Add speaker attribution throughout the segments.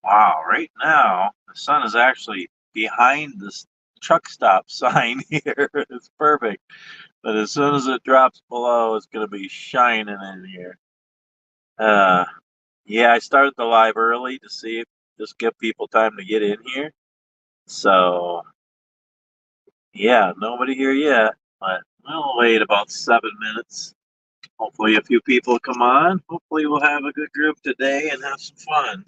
Speaker 1: Wow, right now the sun is actually behind this truck stop sign here. It's perfect. But as soon as it drops below, it's gonna be shining in here. Uh yeah, I started the live early to see if just give people time to get in here. So yeah, nobody here yet, but we'll wait about 7 minutes. Hopefully a few people come on. Hopefully we'll have a good group today and have some fun.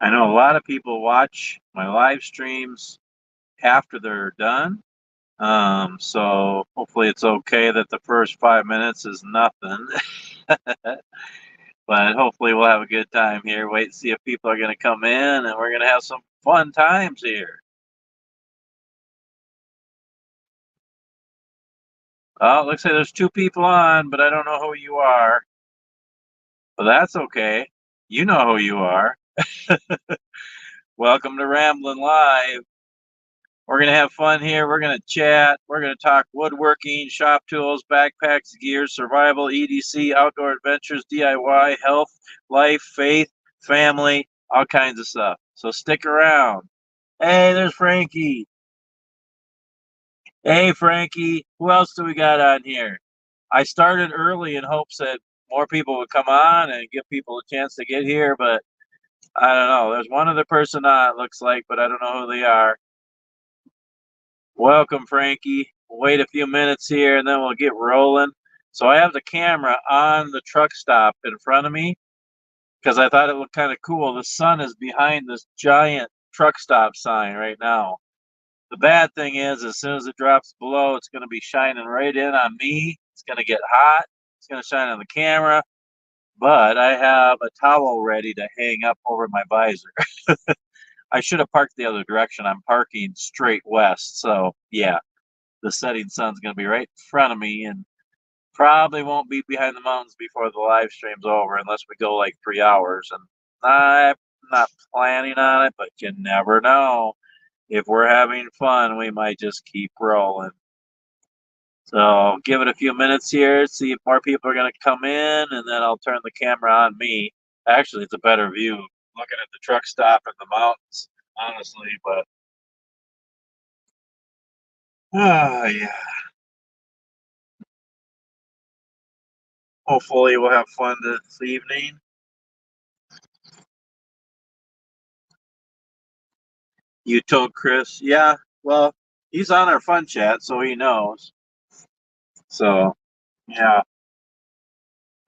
Speaker 1: I know a lot of people watch my live streams after they're done. So hopefully it's okay that the first 5 minutes is nothing. But hopefully we'll have a good time here. Wait and see if people are going to come in and we're going to have some fun times here. Oh, it looks like there's two people on, but I don't know who you are. But that's okay. You know who you are. Welcome to Ramblin' Live. We're going to have fun here. We're going to chat. We're going to talk woodworking, shop tools, backpacks, gear, survival, EDC, outdoor adventures, DIY, health, life, faith, family, all kinds of stuff. So stick around. Hey, there's Frankie. Hey, Frankie. Who else do we got on here? I started early in hopes that more people would come on and give people a chance to get here, but I don't know. There's one other person on, it looks like, but I don't know who they are. Welcome, Frankie. We'll wait a few minutes here and then we'll get rolling. So I have the camera on the truck stop in front of me because I thought it looked kind of cool. The sun is behind this giant truck stop sign right now. The bad thing is, as soon as it drops below, it's going to be shining right in on me. It's going to get hot. It's going to shine on the camera. But I have a towel ready to hang up over my visor. I should have parked the other direction. I'm parking straight west. So, yeah, the setting sun's going to be right in front of me and probably won't be behind the mountains before the live stream's over unless we go like 3 hours. And I'm not planning on it, but you never know. If we're having fun, we might just keep rolling. So give it a few minutes here, see if more people are going to come in, and then I'll turn the camera on me. Actually, it's a better view looking at the truck stop and the mountains, honestly. But yeah. Hopefully we'll have fun this evening. You told Chris, yeah. Well, he's on our fun chat, so he knows. So, yeah.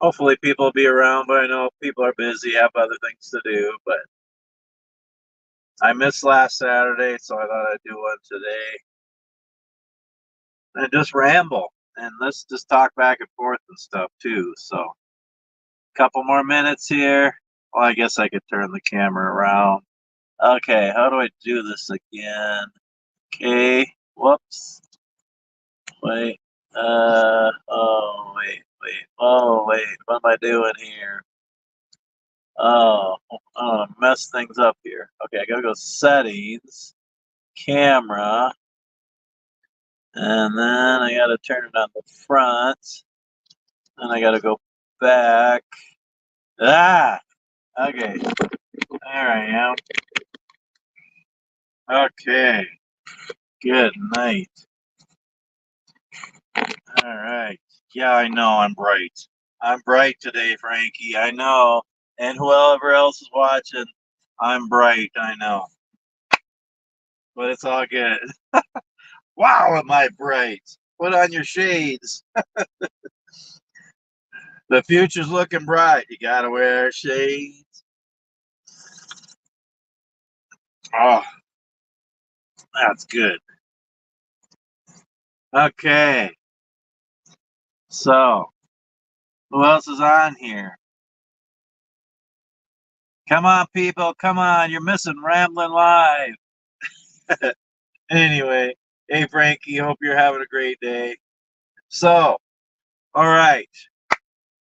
Speaker 1: Hopefully people will be around, but I know people are busy, have other things to do. But I missed last Saturday, so I thought I'd do one today. And just ramble. And let's just talk back and forth and stuff, too. So, couple more minutes here. Well, I guess I could turn the camera around. Okay, how do I do this again? Okay, whoops. Wait. Oh, wait. What am I doing here? Mess things up here. Okay, I gotta go settings, camera, and then I gotta turn it on the front. Then I gotta go back. Ah! Okay, there I am. Okay, good night. All right. Yeah, I know I'm bright. I'm bright today, Frankie. I know. And whoever else is watching, I'm bright. I know. But it's all good. Wow, am I bright? Put on your shades. The future's looking bright. You gotta wear shades. Oh, that's good. Okay. So, who else is on here? Come on, people. Come on. You're missing Ramblin' Live. Anyway, hey, Frankie. Hope you're having a great day. So, all right.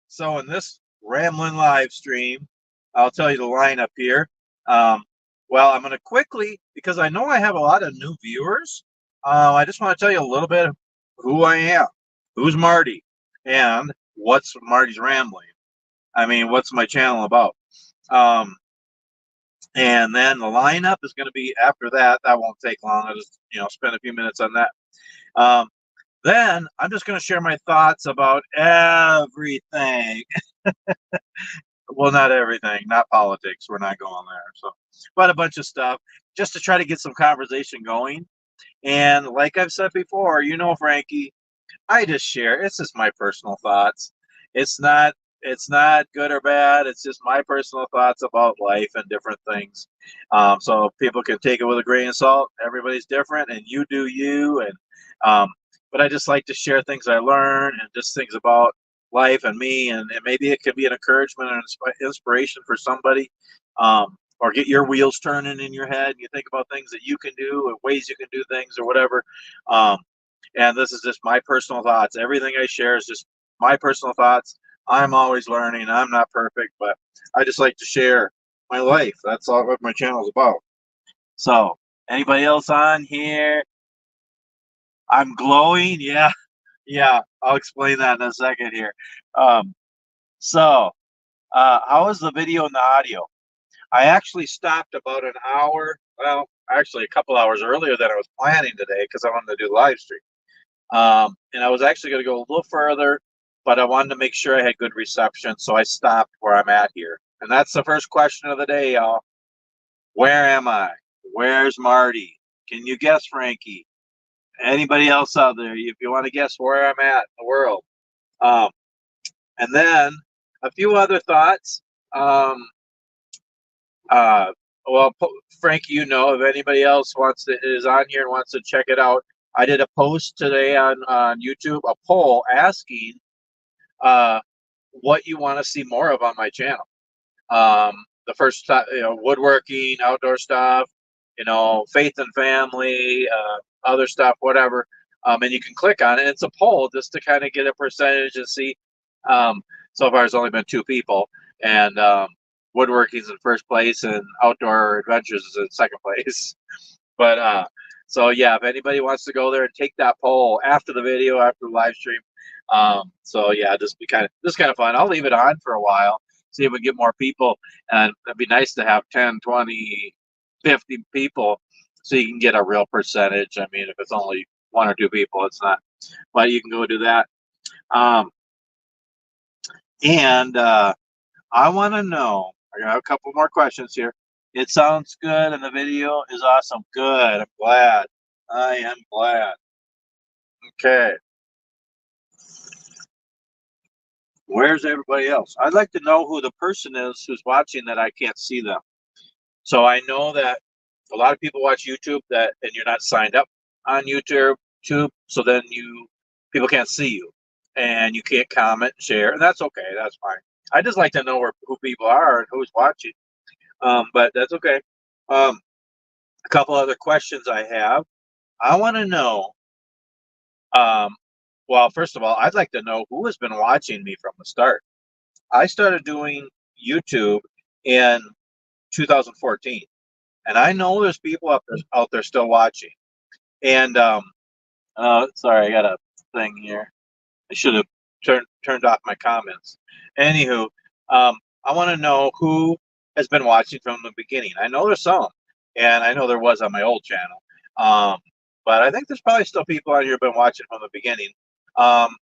Speaker 1: So in this Ramblin' live stream, I'll tell you the lineup here. Um, well, I'm going to quickly, because I know I have a lot of new viewers, I just want to tell you a little bit of who I am, who's Marty, and what's Marty's Rambling. I mean, what's my channel about? Um, and then the lineup is going to be after that. That won't take long. I'll just, spend a few minutes on that. Um, then I'm just going to share my thoughts about everything. Well, not everything, not politics. We're not going there. So, but a bunch of stuff just to try to get some conversation going. And like I've said before, Frankie, I just share. It's just my personal thoughts. It's not it's not good or bad. It's just my personal thoughts about life and different things. So people can take it with a grain of salt. Everybody's different, and you do you. And but I just like to share things I learn and just things about life and me, and maybe it could be an encouragement and inspiration for somebody. Or get your wheels turning in your head. You think about things that you can do, or ways you can do things, or whatever. Um, and this is just my personal thoughts. Everything I share is just my personal thoughts. I'm always learning. I'm not perfect, but I just like to share my life. That's all what my channel is about. So, anybody else on here? I'm glowing. Yeah, yeah. I'll explain that in a second here. Um, so, how is the video and the audio? I actually stopped about an hour. Well, actually, a couple hours earlier than I was planning today because I wanted to do live stream. And I was actually going to go a little further, but I wanted to make sure I had good reception, so I stopped where I'm at here. And that's the first question of the day, y'all. Where am I? Where's Marty? Can you guess, Frankie? Anybody else out there? If you want to guess where I'm at in the world. Um, and then a few other thoughts. Um, uh, well, Frankie, if anybody else is on here and wants to check it out, I did a post today on YouTube, a poll asking uh, what you want to see more of on my channel. The first, woodworking, outdoor stuff, faith and family, other stuff, whatever. And you can click on it. It's a poll just to kind of get a percentage and see. So far, it's only been 2 people, and woodworking's in first place, and outdoor adventures is in second place. But so yeah, if anybody wants to go there and take that poll after the video, after the live stream, so yeah, just kind of fun. I'll leave it on for a while, see if we get more people, and it'd be nice to have 10, 20, 50 people, so you can get a real percentage. I mean, if it's only 1 or 2 people, it's not, but you can go do that. Um, And I want to know, I got a couple more questions here. It sounds good and the video is awesome. Good. I'm glad. I am glad. Okay. Where's everybody else? I'd like to know who the person is who's watching that I can't see them. So I know that a lot of people watch YouTube that and you're not signed up on YouTube, so then people can't see you and you can't comment, share, and that's okay. That's fine. I just like to know who people are and who's watching. But that's okay. Um, a couple other questions I have. I want to know. Um, well, first of all, I'd like to know who has been watching me from the start. I started doing YouTube in 2014, and I know there's people out there still watching. And sorry, I got a thing here. I should have turned off my comments. Anywho, I want to know who has been watching from the beginning. I know there's some, and I know there was on my old channel. Um, but I think there's probably still people on here who've been watching from the beginning. Um,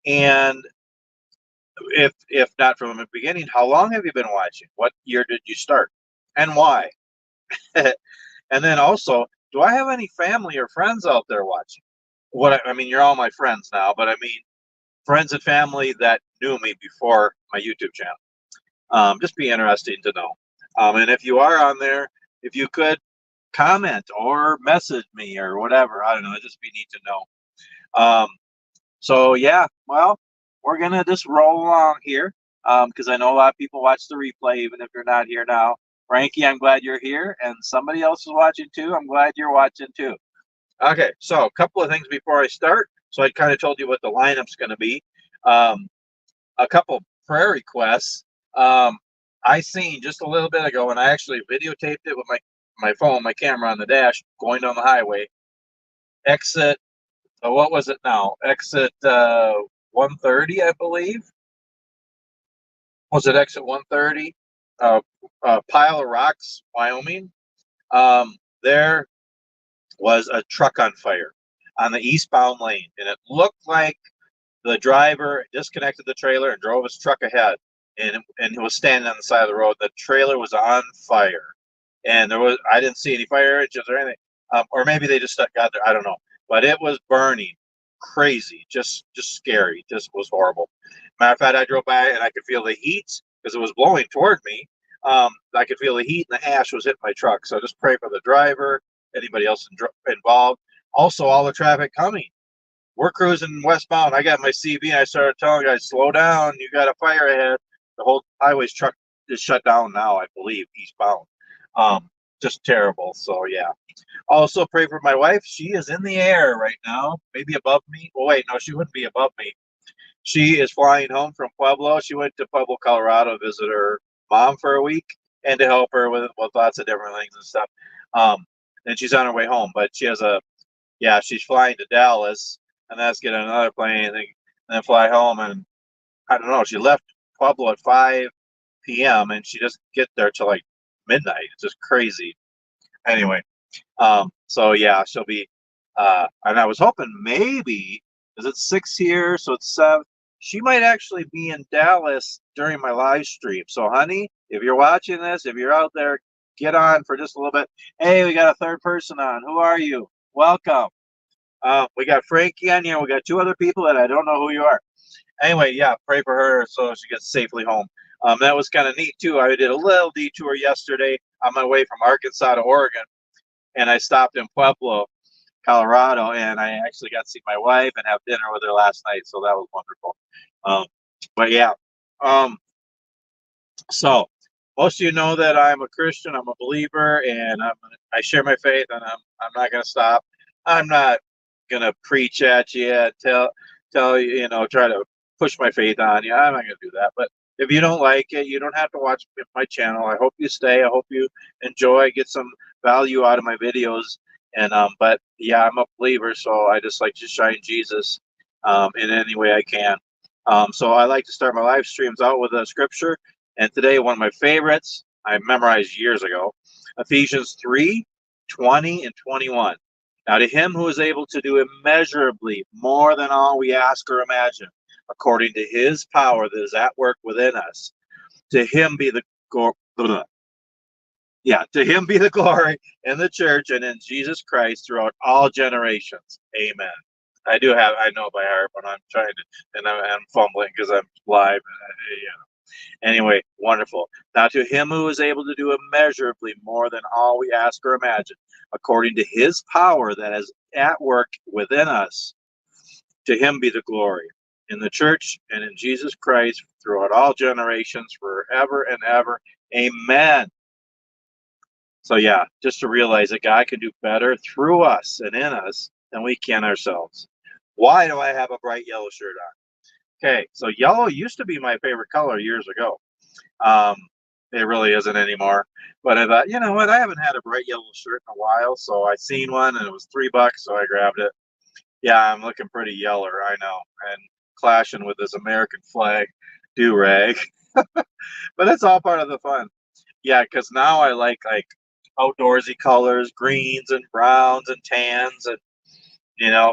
Speaker 1: and if not from the beginning, how long have you been watching? What year did you start, and why? And then also, do I have any family or friends out there watching? I mean, you're all my friends now, but I mean, friends and family that knew me before my YouTube channel. Just be interesting to know. And if you are on there, if you could comment or message me or whatever, I don't know, it'd just be neat to know. So yeah, well, we're gonna just roll along here because I know a lot of people watch the replay, even if you're not here now. Frankie, I'm glad you're here, and somebody else is watching too. I'm glad you're watching too. Okay, so a couple of things before I start. So I kind of told you what the lineup's going to be. Um, a couple prayer requests. I seen just a little bit ago, and I actually videotaped it with my phone, my camera on the dash, going down the highway. Exit. What was it now? Exit 130, I believe. Was it exit 130? Pile of Rocks, Wyoming. There was a truck on fire on the eastbound lane, and it looked like the driver disconnected the trailer and drove his truck ahead, and he was standing on the side of the road. The trailer was on fire, and I didn't see any fire engines or anything, or maybe they just got there. I don't know, but it was burning, crazy, just scary, just was horrible. Matter of fact, I drove by and I could feel the heat because it was blowing toward me. I could feel the heat and the ash was hitting my truck. So just pray for the driver, anybody else involved. Also, all the traffic coming. We're cruising westbound. I got my CB and I started telling guys, slow down. You got a fire ahead. The whole highway's truck is shut down now, I believe, eastbound. Just terrible. So, yeah. Also, pray for my wife. She is in the air right now, maybe above me. Well, wait, no, she wouldn't be above me. She is flying home from Pueblo. She went to Pueblo, Colorado to visit her mom for a week and to help her with lots of different things and stuff. Um, and she's on her way home, but she's flying to Dallas, and that's getting another plane and then fly home. And I don't know, she left Pueblo at 5 p.m. and she doesn't get there till like midnight. It's just crazy. Anyway, so yeah, she'll be, and I was hoping maybe, because it's 6 here, so it's 7. She might actually be in Dallas during my live stream. So, honey, if you're watching this, if you're out there, get on for just a little bit. Hey, we got a third person on. Who are you? Welcome. We got Frankie on here. We got 2 other people that I don't know who you are. Anyway, yeah, pray for her so she gets safely home. That was kind of neat too. I did a little detour yesterday on my way from Arkansas to Oregon, and I stopped in Pueblo, Colorado, and I actually got to see my wife and have dinner with her last night. So that was wonderful. But yeah, um, so most of you know that I'm a Christian. I'm a believer, and I share my faith, and I'm not going to stop. I'm not going to preach at you and tell you, try to push my faith on you. I'm not going to do that. But if you don't like it, you don't have to watch my channel. I hope you stay. I hope you enjoy, get some value out of my videos. And but yeah, I'm a believer, so I just like to shine Jesus in any way I can. So I like to start my live streams out with a scripture. And today, one of my favorites, I memorized years ago, Ephesians 3:20 and 21. Now, to him who is able to do immeasurably more than all we ask or imagine, according to his power that is at work within us. To him be the to him be the glory in the church and in Jesus Christ throughout all generations. Amen. I know by heart, but I'm trying to, and I'm fumbling because I'm live. Anyway, wonderful. Now to him who is able to do immeasurably more than all we ask or imagine, according to his power that is at work within us, to him be the glory in the church and in Jesus Christ throughout all generations, forever and ever. Amen. So yeah, just to realize that God can do better through us and in us than we can ourselves. Why do I have a bright yellow shirt on? Okay, so yellow used to be my favorite color years ago. Um, it really isn't anymore. But I thought, you know what? I haven't had a bright yellow shirt in a while, so I seen one and it was $3, so I grabbed it. Yeah, I'm looking pretty yeller, I know, and clashing with this American flag do-rag. But it's all part of the fun. Yeah, because now I like outdoorsy colors, greens and browns and tans and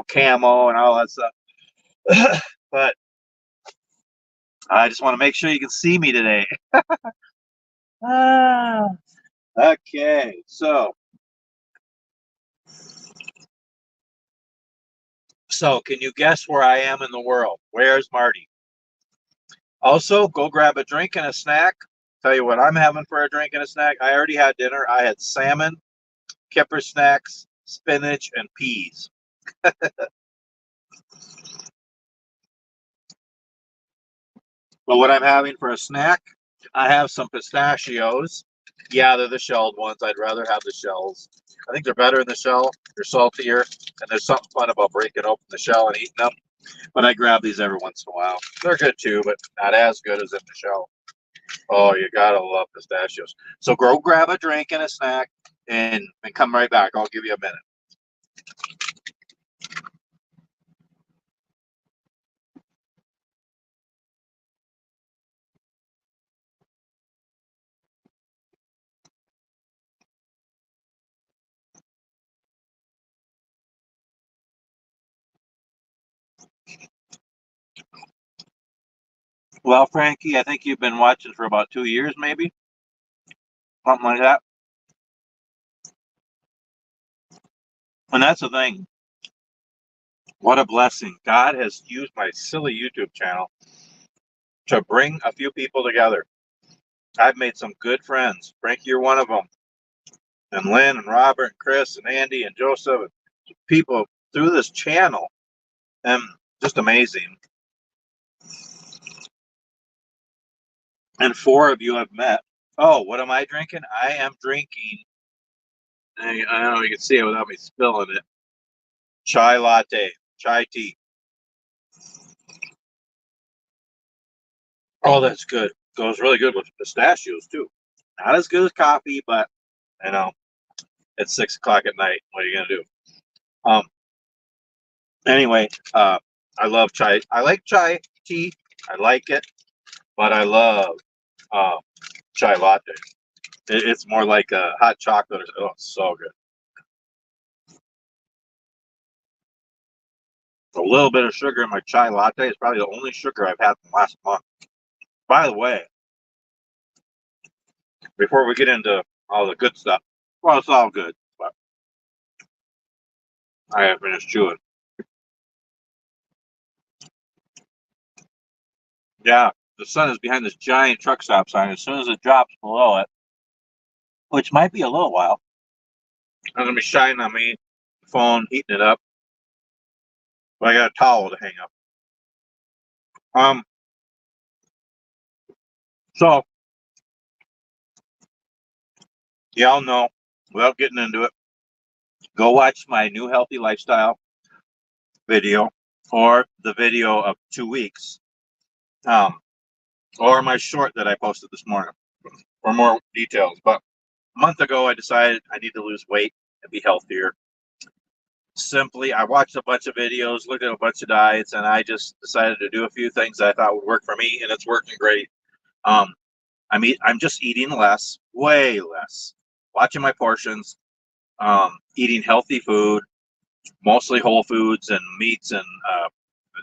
Speaker 1: camo and all that stuff. But I just want to make sure you can see me today. Ah, okay, so can you guess where I am in the world? Where's Marty? Also, go grab a drink and a snack. Tell you what I'm having for a drink and a snack. I already had dinner. I had salmon, kipper snacks, spinach, and peas. But what I'm having for a snack, I have some pistachios. Yeah, they're the shelled ones. I'd rather have the shells. I think they're better in the shell. They're saltier, and there's something fun about breaking open the shell and eating them. But I grab these every once in a while. They're good too, but not as good as in the shell. Oh, you gotta love pistachios. So go grab a drink and a snack, and come right back. I'll give you a minute. Well, Frankie, I think you've been watching for about 2 years, maybe something like that. And that's the thing. What a blessing. God has used my silly YouTube channel to bring a few people together. I've made some good friends. Frankie, you're one of them. And Lynn and Robert and Chris and Andy and Joseph and people through this channel. And just amazing. And 4 of you I've met. Oh, what am I drinking? I am drinking, I don't know if you can see it without me spilling it, chai latte, chai tea. Oh, that's good. Goes really good with pistachios too. Not as good as coffee, but you know, it's 6 o'clock at night. What are you gonna do? Um. Anyway, I love chai. I like chai tea. I like it, but I love uh, chai latte. It's more like a hot chocolate. Oh, it's so good. A little bit of sugar in my chai latte is probably the only sugar I've had in the last month. By the way, before we get into all the good stuff, well, it's all good, but I haven't finished chewing. Yeah, the sun is behind this giant truck stop sign. As soon as it drops below it, which might be a little while, it's gonna be shining on me, phone, heating it up. But I got a towel to hang up. Um, so y'all know, without getting into it, go watch my new healthy lifestyle video or the video of 2 weeks, um, or my short that I posted this morning for more details. But a month ago, I decided I need to lose weight and be healthier. Simply, I watched a bunch of videos, looked at a bunch of diets, and I just decided to do a few things that I thought would work for me, and it's working great. Um, I'm just eating less, way less, watching my portions, eating healthy food, mostly whole foods and meats and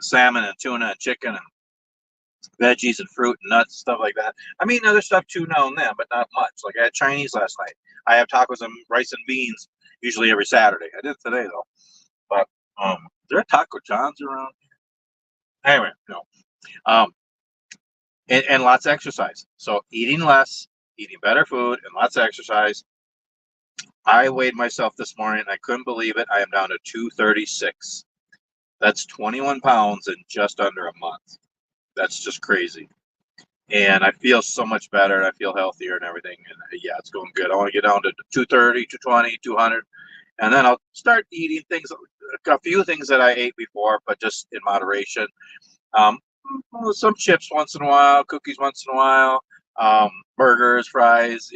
Speaker 1: salmon and tuna and chicken and veggies and fruit and nuts, stuff like that. I mean, other stuff too now and then, but not much. Like I had Chinese last night. I have tacos and rice and beans usually every Saturday. I did today though. But there are Taco Johns around. Anyway, no. Um, and lots of exercise. So eating less, eating better food, and lots of exercise. I weighed myself this morning. I couldn't believe it. I am down to 236. That's 21 pounds in just under a month. That's just crazy. And I feel so much better. I feel healthier and everything. And yeah, it's going good. I want to get down to 230, 220, 200. And then I'll start eating things, a few things that I ate before, but just in moderation. Um, some chips once in a while, cookies once in a while, burgers, fries,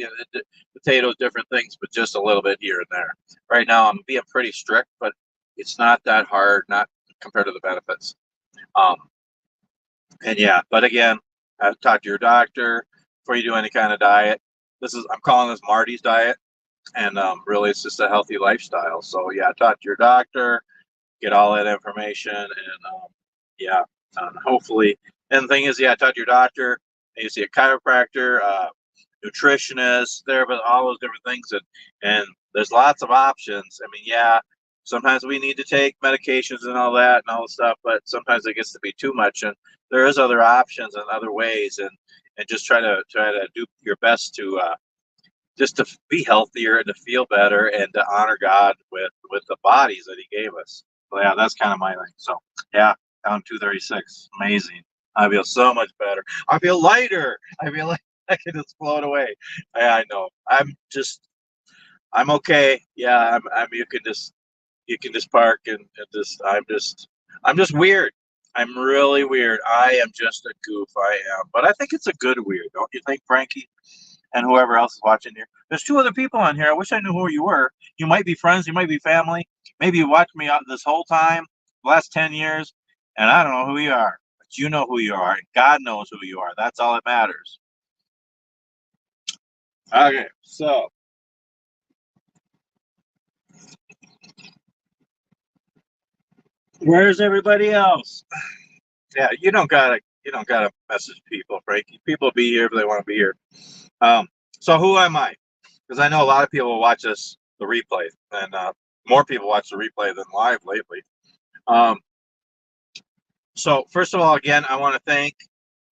Speaker 1: potatoes, different things, but just a little bit here and there. Right now, I'm being pretty strict, but it's not that hard, not compared to the benefits. Um, and yeah, but again, talk to your doctor before you do any kind of diet. I'm calling this Marty's diet, and really, it's just a healthy lifestyle. So yeah, talk to your doctor, get all that information, and yeah, hopefully. And the thing is, yeah, talk to your doctor. You see a chiropractor, nutritionist, therapist, all those different things, and there's lots of options. I mean, yeah, sometimes we need to take medications and all that and all the stuff, but sometimes it gets to be too much, and there is other options and other ways, and just try to do your best to just to be healthier and to feel better and to honor God with the bodies that He gave us. So yeah, that's kind of my thing. So yeah, down 236, amazing. I feel so much better. I feel lighter. I feel like I can just float away. Yeah, I know. I'm okay. Yeah, I'm. You can just park and just I'm just weird. I'm really weird. I am just a goof. I am, but I think it's a good weird, don't you think, Frankie? And whoever else is watching here. There's two other people on here. I wish I knew who you were. You might be friends. You might be family. Maybe you watched me out this whole time, the last 10 years, and I don't know who you are. But you know who you are. God knows who you are. That's all that matters. Okay, so where's everybody else? Yeah, you don't gotta message people, Frankie. People be here if they want to be here. Um, so who am I? Because I know a lot of people watch the replay, and more people watch the replay than live lately. Um, so first of all, again, I want to thank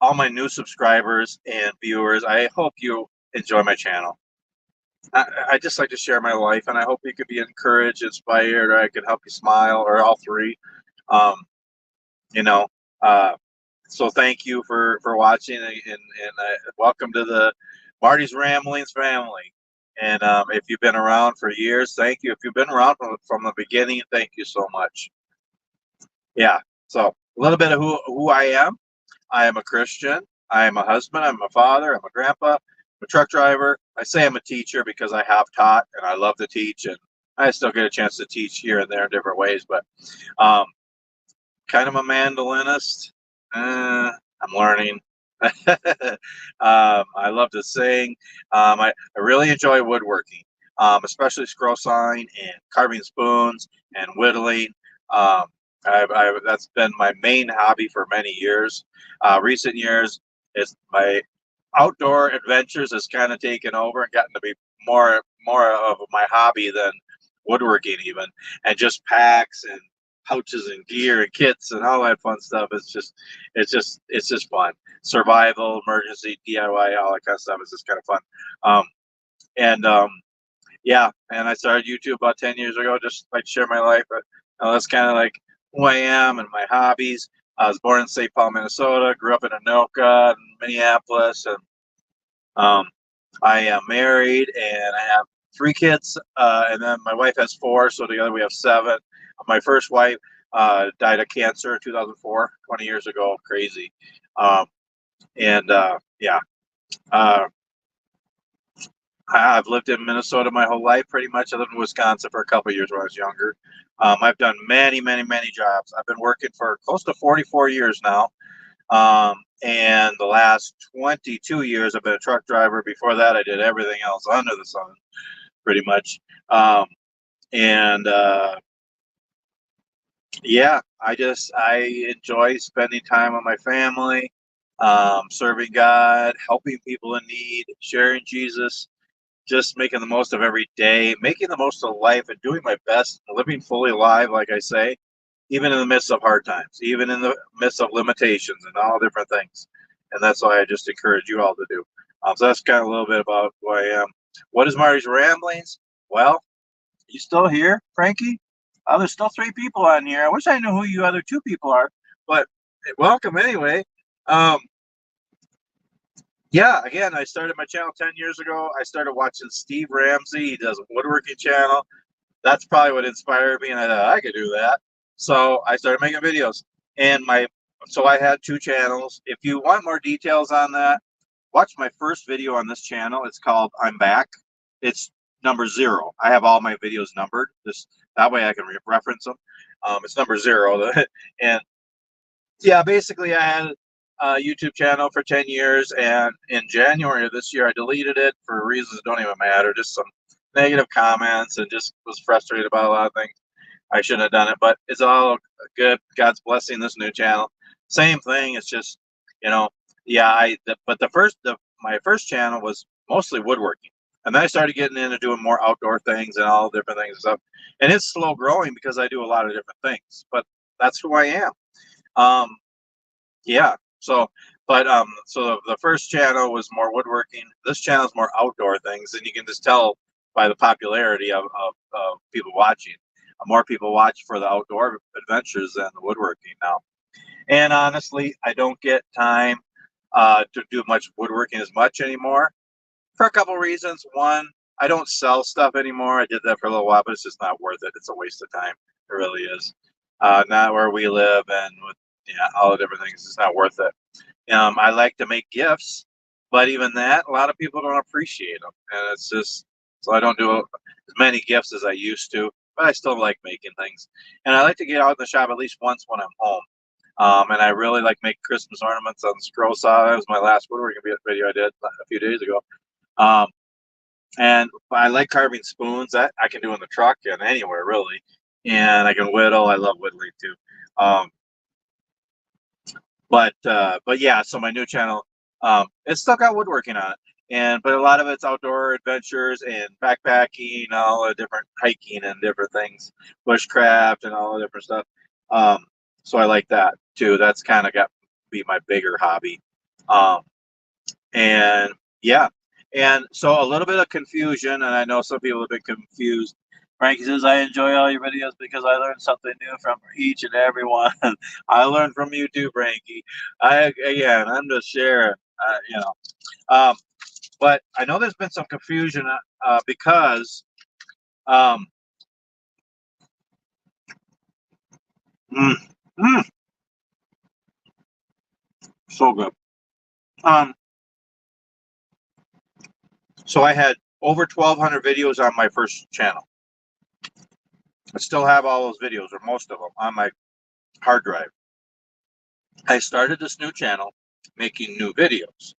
Speaker 1: all my new subscribers and viewers. I hope you enjoy my channel. I just like to share my life, and I hope you could be encouraged, inspired, or I could help you smile, or all three. Um, you know, uh, so thank you for watching, and welcome to the Marty's Ramblings family. And if you've been around for years, thank you. If you've been around from the beginning, thank you so much. Yeah. So a little bit of who I am. I am a Christian. I am a husband. I'm a father. I'm a grandpa. I'm a truck driver. I say I'm a teacher because I have taught and I love to teach, and I still get a chance to teach here and there in different ways. But um, kind of a mandolinist. I'm learning. I love to sing. I really enjoy woodworking, especially scroll sign and carving spoons and whittling. Um, that's been my main hobby for many years. Recent years, it's my outdoor adventures has kind of taken over and gotten to be more of my hobby than woodworking even, and just packs and pouches and gear and kits and all that fun stuff. It's just fun. Survival, emergency, DIY, all that kind of stuff is just kind of fun. And yeah, and I started YouTube about 10 years ago, just like to share my life. But that's kind of like who I am and my hobbies. I was born in St. Paul, Minnesota, grew up in Anoka and Minneapolis, and um, I am married and I have three kids, and then my wife has four, so together we have seven. My first wife died of cancer in 2004, 20 years ago. Crazy. Um, and yeah, uh, I've lived in Minnesota my whole life, pretty much. I lived in Wisconsin for a couple of years when I was younger. I've done many, many, many jobs. I've been working for close to 44 years now. And the last 22 years, I've been a truck driver. Before that, I did everything else under the sun, pretty much. And yeah, I enjoy spending time with my family. serving God, helping people in need, sharing Jesus, just making the most of every day, making the most of life, and doing my best, living fully alive, like I say, even in the midst of hard times, even in the midst of limitations and all different things. And that's why I just encourage you all to do. So that's kind of a little bit about who I am. What is Marty's Ramblings? Well, you still here, Frankie? There's still 3 people on here. I wish I knew who you other 2 people are, but welcome anyway. Um, yeah, again, I started my channel 10 years ago. I started watching Steve Ramsey. He does a woodworking channel. That's probably what inspired me, and I thought I could do that. So I started making videos. And so I had 2 channels. If you want more details on that, watch my first video on this channel. It's called I'm Back. It's number 0. I have all my videos numbered. That way I can reference them. It's number 0. And yeah, basically I had a YouTube channel for 10 years, and in January of this year I deleted it for reasons that don't even matter, just some negative comments, and just was frustrated about a lot of things. I shouldn't have done it, but it's all good. God's blessing this new channel. Same thing. It's just, you know, yeah. But my first channel was mostly woodworking, and then I started getting into doing more outdoor things and all different things and stuff. And it's slow growing because I do a lot of different things. But that's who I am. Um, yeah. So the first channel was more woodworking. This channel is more outdoor things, and you can just tell by the popularity of people watching. More people watch for the outdoor adventures than the woodworking now. And honestly, I don't get time to do much woodworking as much anymore for a couple reasons. One, I don't sell stuff anymore. I did that for a little while, but it's just not worth it. It's a waste of time. It really is. Not where we live, and with all the different things, it's not worth it. I like to make gifts, but even that, a lot of people don't appreciate them, and it's just so I don't do as many gifts as I used to. But I still like making things, and I like to get out in the shop at least once when I'm home. And I really like make Christmas ornaments on scroll saw. That was my last woodworking video I did a few days ago. Um, and I like carving spoons. That I can do in the truck and anywhere really, and I can whittle. I love whittling too. Um, but yeah, so my new channel, it's still got woodworking on it, but a lot of it's outdoor adventures and backpacking, all the different hiking and different things, bushcraft and all the different stuff. So I like that too. That's kind of got to be my bigger hobby. Um, and yeah, and so a little bit of confusion, and I know some people have been confused. Frankie says, I enjoy all your videos because I learned something new from each and every one. I learned from you too, Frankie. I'm just sharing, you know. Um, but I know there's been some confusion because um, mm, mm, so good. Um, so I had over 1,200 videos on my first channel. I still have all those videos, or most of them, on my hard drive. I started this new channel making new videos,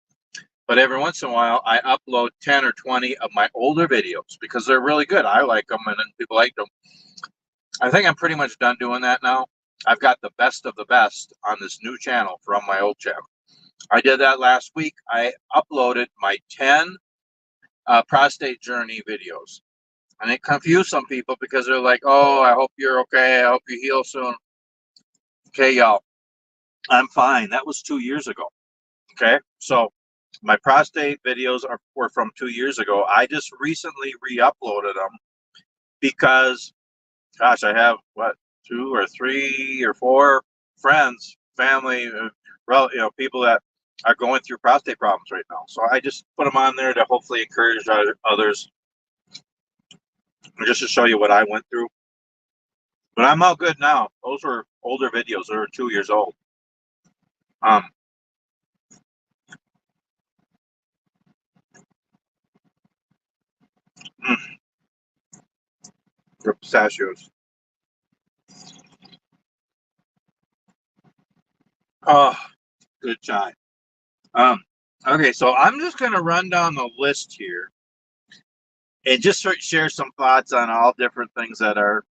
Speaker 1: but every once in a while I upload 10 or 20 of my older videos because they're really good. I like them, and then people like them. I think I'm pretty much done doing that now. I've got the best of the best on this new channel from my old channel. I did that last week. I uploaded my 10 prostate journey videos, and it confused some people because they're like, oh, I hope you're okay. I hope you heal soon. Okay, y'all, I'm fine. That was 2 years ago. Okay, so my prostate videos were from 2 years ago. I just recently re-uploaded them because, gosh, I have what, 2 or 3 or 4 friends, family, people that are going through prostate problems right now. So I just put them on there to hopefully encourage others, and just to show you what I went through. But I'm all good now. Those were older videos. They were 2 years old. Um, mm, pistachios. Oh, good time. Um, okay, so I'm just going to run down the list here and just share some thoughts on all different things that are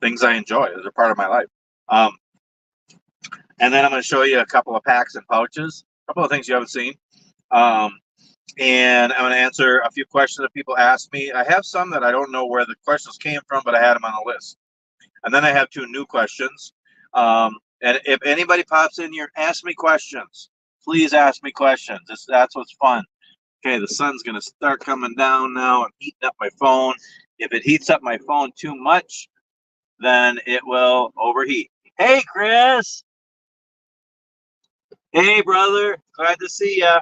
Speaker 1: things I enjoy that are part of my life. Um, and then I'm going to show you a couple of packs and pouches. couple of things you haven't seen. Um, and I'm going to answer a few questions that people ask me. I have some that I don't know where the questions came from, but I had them on the list. And then I have two new questions. And if anybody pops in here, ask me questions. Please ask me questions. That's what's fun. Okay, the sun's going to start coming down now and heating up my phone. If it heats up my phone too much, then it will overheat. Hey, Chris. Hey, brother. Glad to see ya.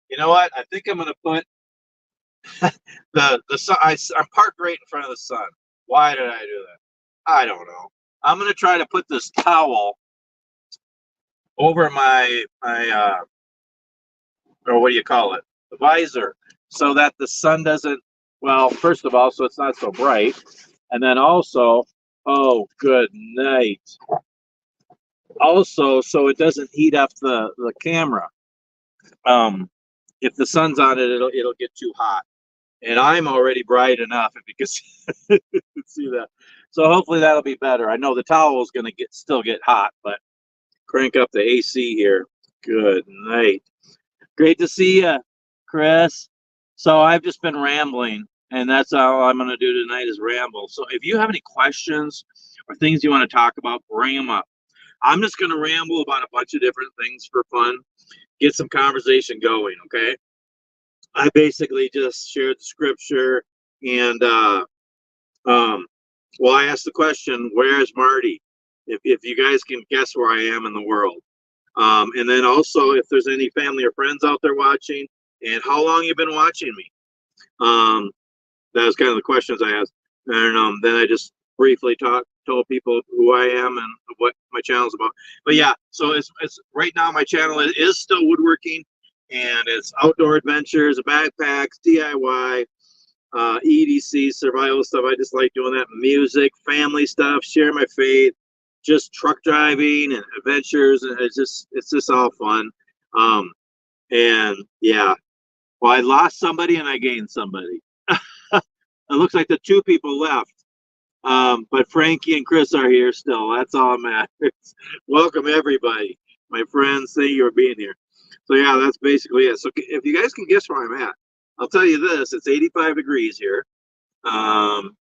Speaker 1: You know what? I think I'm going to put the sun. I'm parked right in front of the sun. Why did I do that? I don't know. I'm going to try to put this towel over my or what do you call it? The visor, so that the sun doesn't. Well, first of all, so it's not so bright, and then also, oh, good night. Also, so it doesn't heat up the camera. If the sun's on it, it'll get too hot. And I'm already bright enough, if you can see that. So hopefully that'll be better. I know the towel is going to still get hot, but crank up the AC here. Good night. Great to see you, Chris. So I've just been rambling, and that's all I'm going to do tonight is ramble. So if you have any questions or things you want to talk about, bring them up. I'm just going to ramble about a bunch of different things for fun, get some conversation going, okay? I basically just shared the scripture, and well, I asked the question, where's Marty? If you guys can guess where I am in the world. And then also if there's any family or friends out there watching, and how long you've been watching me. That was kind of the questions I asked. And then I just briefly told people who I am and what my channel is about. But yeah, so it's right now my channel is still woodworking, and it's outdoor adventures, backpacks, DIY, EDC, survival stuff. I just like doing that. Music, family stuff, share my faith, just truck driving and adventures, and it's just all fun. And yeah, well, I lost somebody and I gained somebody. It looks like the two people left. But Frankie and Chris are here still. That's all matters. Welcome everybody, my friends. Thank you for being here. So yeah, that's basically it. So if you guys can guess where I'm at, I'll tell you this: it's 85 degrees here. I'm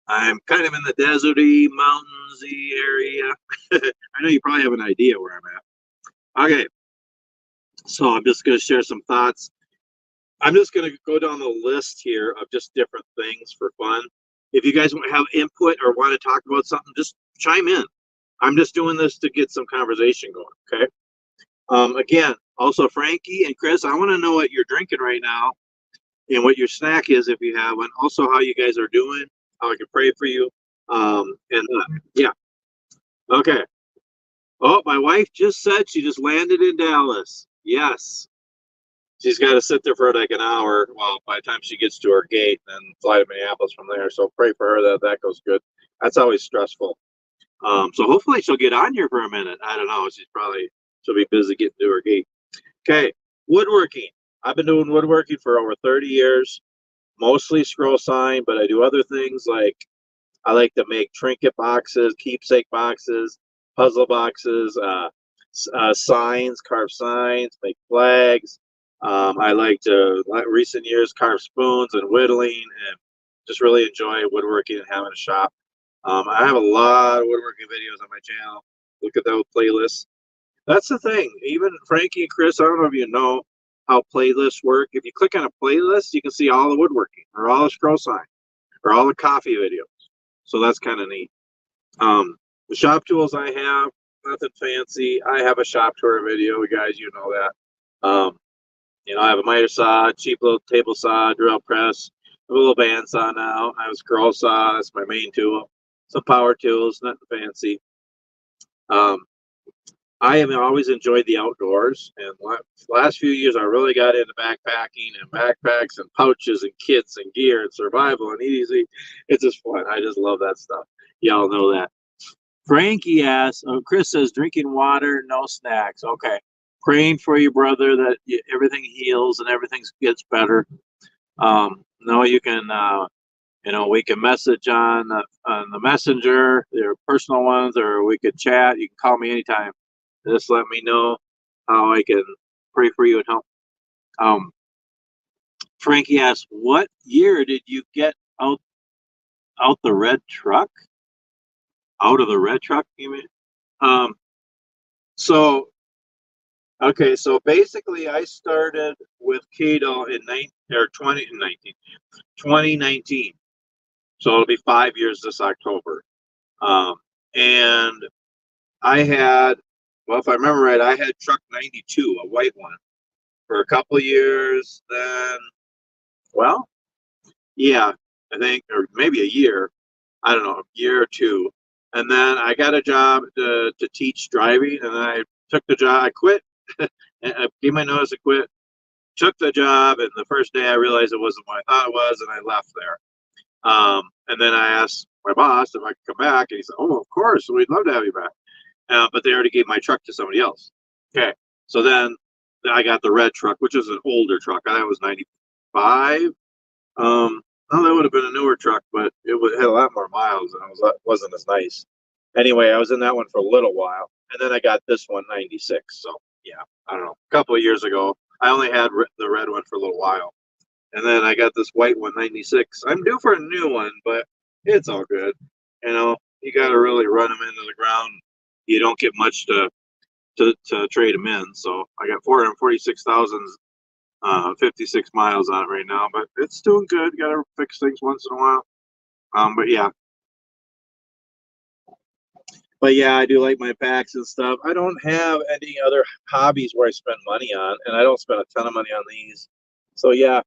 Speaker 1: kind of in the deserty, mountainsy area. I know you probably have an idea where I'm at. Okay, so I'm just going to share some thoughts. I'm just going to go down the list here of just different things for fun. If you guys have input or want to talk about something, just chime in. I'm just doing this to get some conversation going, okay? Again, also Frankie and Chris, I want to know what you're drinking right now and what your snack is if you have one. Also, how you guys are doing, how I can pray for you. Yeah, okay. Oh, my wife just said she just landed in Dallas. Yes. She's got to sit there for like an hour. Well, by the time she gets to her gate, and fly to Minneapolis from there. So pray for her that that goes good. That's always stressful. So hopefully she'll get on here for a minute. I don't know. She'll be busy getting to her gate. Okay, woodworking. I've been doing woodworking for over 30 years, mostly scroll sign, but I do other things like I like to make trinket boxes, keepsake boxes, puzzle boxes, signs, carve signs, make flags. I like to, recent years, carve spoons and whittling, and just really enjoy woodworking and having a shop. I have a lot of woodworking videos on my channel. Look at those playlists. That's the thing. Even Frankie and Chris, I don't know if you know how playlists work. If you click on a playlist, you can see all the woodworking or all the scroll sign or all the coffee videos. So that's kind of neat. The shop tools I have, nothing fancy. I have a shop tour video, guys. You know that. I have a miter saw, cheap little table saw, drill press, a little bandsaw now. I have a scroll saw. That's my main tool. Some power tools, nothing fancy. I have always enjoyed the outdoors, and last few years I really got into backpacking and backpacks and pouches and kits and gear and survival and easy. It's just fun. I just love that stuff. Y'all know that. Frankie asks, Chris says, drinking water, no snacks. Okay. Praying for your brother that everything heals and everything gets better. No, you can, we can message on the messenger, their personal ones, or we could chat. You can call me anytime. Just let me know how I can pray for you and help. Um, Frankie asks, what year did you get out the red truck? Out of the red truck, you mean? Um, so okay, so basically, I started with Cato in 2019. So it'll be 5 years this October. Um, and I had, well, if I remember right, I had truck 92, a white one, for a couple of years. Then, well, yeah, I think, or maybe a year. I don't know, a year or two. And then I got a job to teach driving, and then I took the job. I quit. And I gave my notice to quit. Took the job, and the first day I realized it wasn't what I thought it was, and I left there. And then I asked my boss if I could come back, and he said, "Oh, of course, we'd love to have you back." But they already gave my truck to somebody else. Okay, so then I got the red truck, which is an older truck. I think it was 95. Well, that would have been a newer truck, but had a lot more miles, and wasn't as nice. Anyway, I was in that one for a little while, and then I got this one 96. So yeah, I don't know. A couple of years ago, I only had the red one for a little while, and then I got this white one 96. I'm due for a new one, but it's all good. You got to really run them into the ground. You don't get much to trade them in. So I got 446,000 56 miles on it right now, but it's doing good. Got to fix things once in a while. But yeah, I do like my packs and stuff. I don't have any other hobbies where I spend money on, and I don't spend a ton of money on these. So yeah,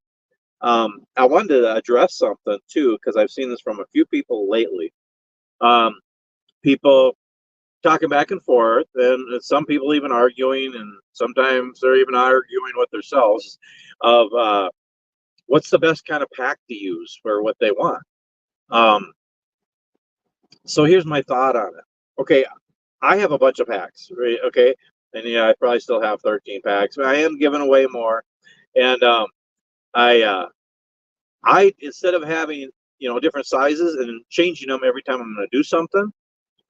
Speaker 1: I wanted to address something too because I've seen this from a few people lately. People talking back and forth, and some people even arguing, and sometimes they're even arguing with themselves of what's the best kind of pack to use for what they want. So here's my thought on it. Okay, I have a bunch of packs, right? Okay, and yeah, I probably still have 13 packs, but I am giving away more. And I instead of having different sizes and changing them every time I'm going to do something,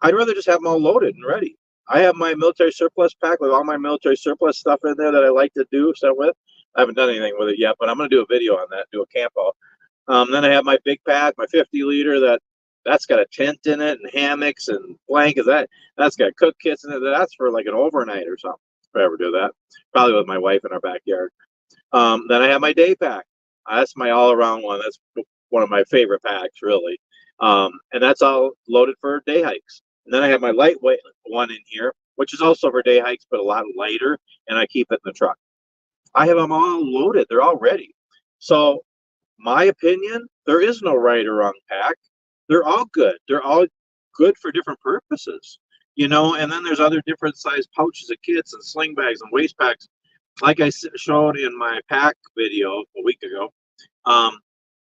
Speaker 1: I'd rather just have them all loaded and ready. I have my military surplus pack with all my military surplus stuff in there that I like to do stuff with. I haven't done anything with it yet, but I'm going to do a video on that, do a camp out. Then I have my big pack, my 50-liter that's got a tent in it and hammocks and blankets. That's got cook kits in it. That's for like an overnight or something. If I ever do that, probably with my wife in our backyard. Then I have my day pack. That's my all-around one. That's one of my favorite packs, really. And that's all loaded for day hikes. And then I have my lightweight one in here, which is also for day hikes, but a lot lighter, and I keep it in the truck. I have them all loaded. They're all ready. So my opinion, there is no right or wrong pack. They're all good. They're all good for different purposes, and then there's other different size pouches of kits and sling bags and waist packs. Like I showed in my pack video a week ago,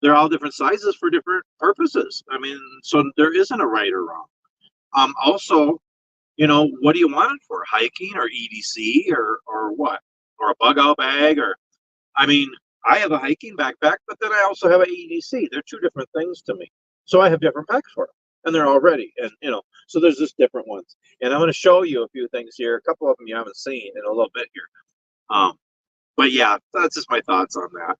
Speaker 1: they're all different sizes for different purposes. I mean, so there isn't a right or wrong. Also, what do you want it for? Hiking or EDC or what? Or a bug out bag? Or, I mean, I have a hiking backpack, but then I also have an EDC. They're two different things to me. So I have different packs for them, and they're all ready. And, so there's just different ones. And I'm going to show you a few things here. A couple of them you haven't seen in a little bit here. But yeah, that's just my thoughts on that.